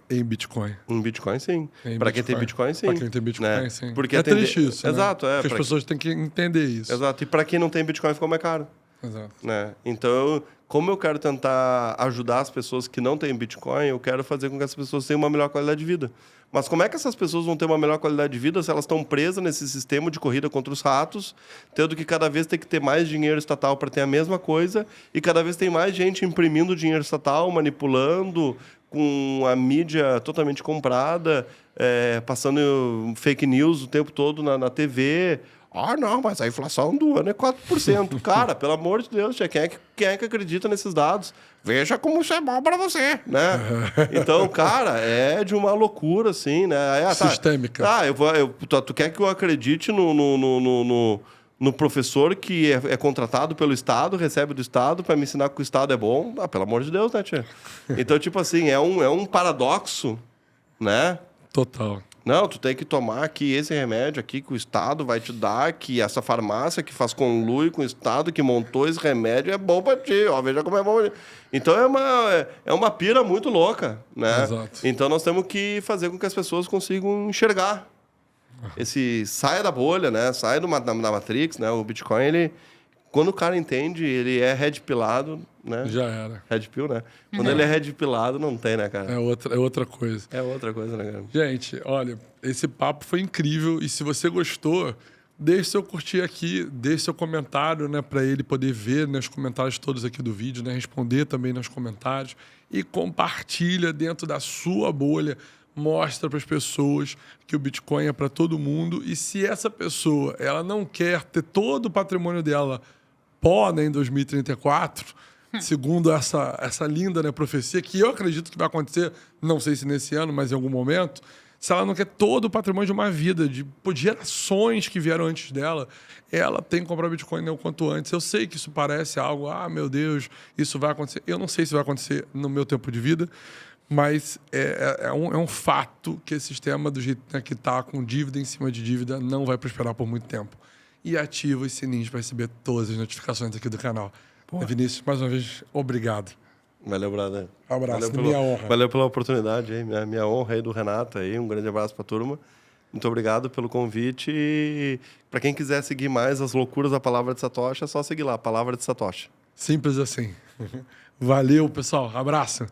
Em Bitcoin. Em Bitcoin, sim. Para quem tem Bitcoin, sim. Para quem tem Bitcoin, né? sim. Porque triste isso, Exato, né? Porque as pessoas têm que entender isso. Exato. E para quem não tem Bitcoin, ficou mais caro. Exato. Né? Então, como eu quero tentar ajudar as pessoas que não têm Bitcoin, eu quero fazer com que as pessoas tenham uma melhor qualidade de vida. Mas como é que essas pessoas vão ter uma melhor qualidade de vida se elas estão presas nesse sistema de corrida contra os ratos, tendo que cada vez ter que ter mais dinheiro estatal para ter a mesma coisa, e cada vez tem mais gente imprimindo dinheiro estatal, manipulando, com a mídia totalmente comprada, passando fake news o tempo todo na TV. Ah, não, mas a inflação do ano é 4%. Cara, pelo amor de Deus, quem é que acredita nesses dados? Veja como isso é bom para você, né? Então, cara, é de uma loucura, assim, né? Sistêmica. Tu quer que eu acredite no professor que é contratado pelo Estado, recebe do Estado para me ensinar que o Estado é bom? Ah, pelo amor de Deus, né, tia? Então, tipo assim, é um paradoxo, né? Total. Não, tu tem que tomar aqui esse remédio aqui que o Estado vai te dar, que essa farmácia que faz conluio com o Estado que montou esse remédio é bom pra ti, ó, veja como é bom. Então é uma pira muito louca, né? Exato. Então nós temos que fazer com que as pessoas consigam enxergar. Saia da bolha, né? Saia da Matrix, né? O Bitcoin, quando o cara entende, ele é red pilado, né? Já era. Red pill, né? Quando ele é red pilado, não tem, né, cara? É outra coisa. É outra coisa, né, cara? Gente, olha, esse papo foi incrível. E se você gostou, deixe seu curtir aqui, deixe seu comentário, né, para ele poder ver, né, os comentários todos aqui do vídeo, né? Responder também nos comentários. E compartilha dentro da sua bolha. Mostra para as pessoas que o Bitcoin é para todo mundo. E se essa pessoa ela não quer ter todo o patrimônio dela né, em 2034, segundo essa linda, né, profecia, que eu acredito que vai acontecer, não sei se nesse ano, mas em algum momento, se ela não quer todo o patrimônio de uma vida, de gerações que vieram antes dela, ela tem que comprar Bitcoin o quanto antes. Eu sei que isso parece algo, meu Deus, isso vai acontecer. Eu não sei se vai acontecer no meu tempo de vida, Mas é um fato que esse sistema, do jeito que está, com dívida em cima de dívida, não vai prosperar por muito tempo. E ativa os sininhos para receber todas as notificações aqui do canal. Vinícius, mais uma vez, obrigado. Valeu, brother. Abraço, minha honra. Valeu pela oportunidade, aí, minha honra aí do Renato. Aí, um grande abraço para a turma. Muito obrigado pelo convite. E para quem quiser seguir mais as loucuras da Palavra de Satoshi, é só seguir lá, Palavra de Satoshi. Simples assim. Valeu, pessoal. Abraço.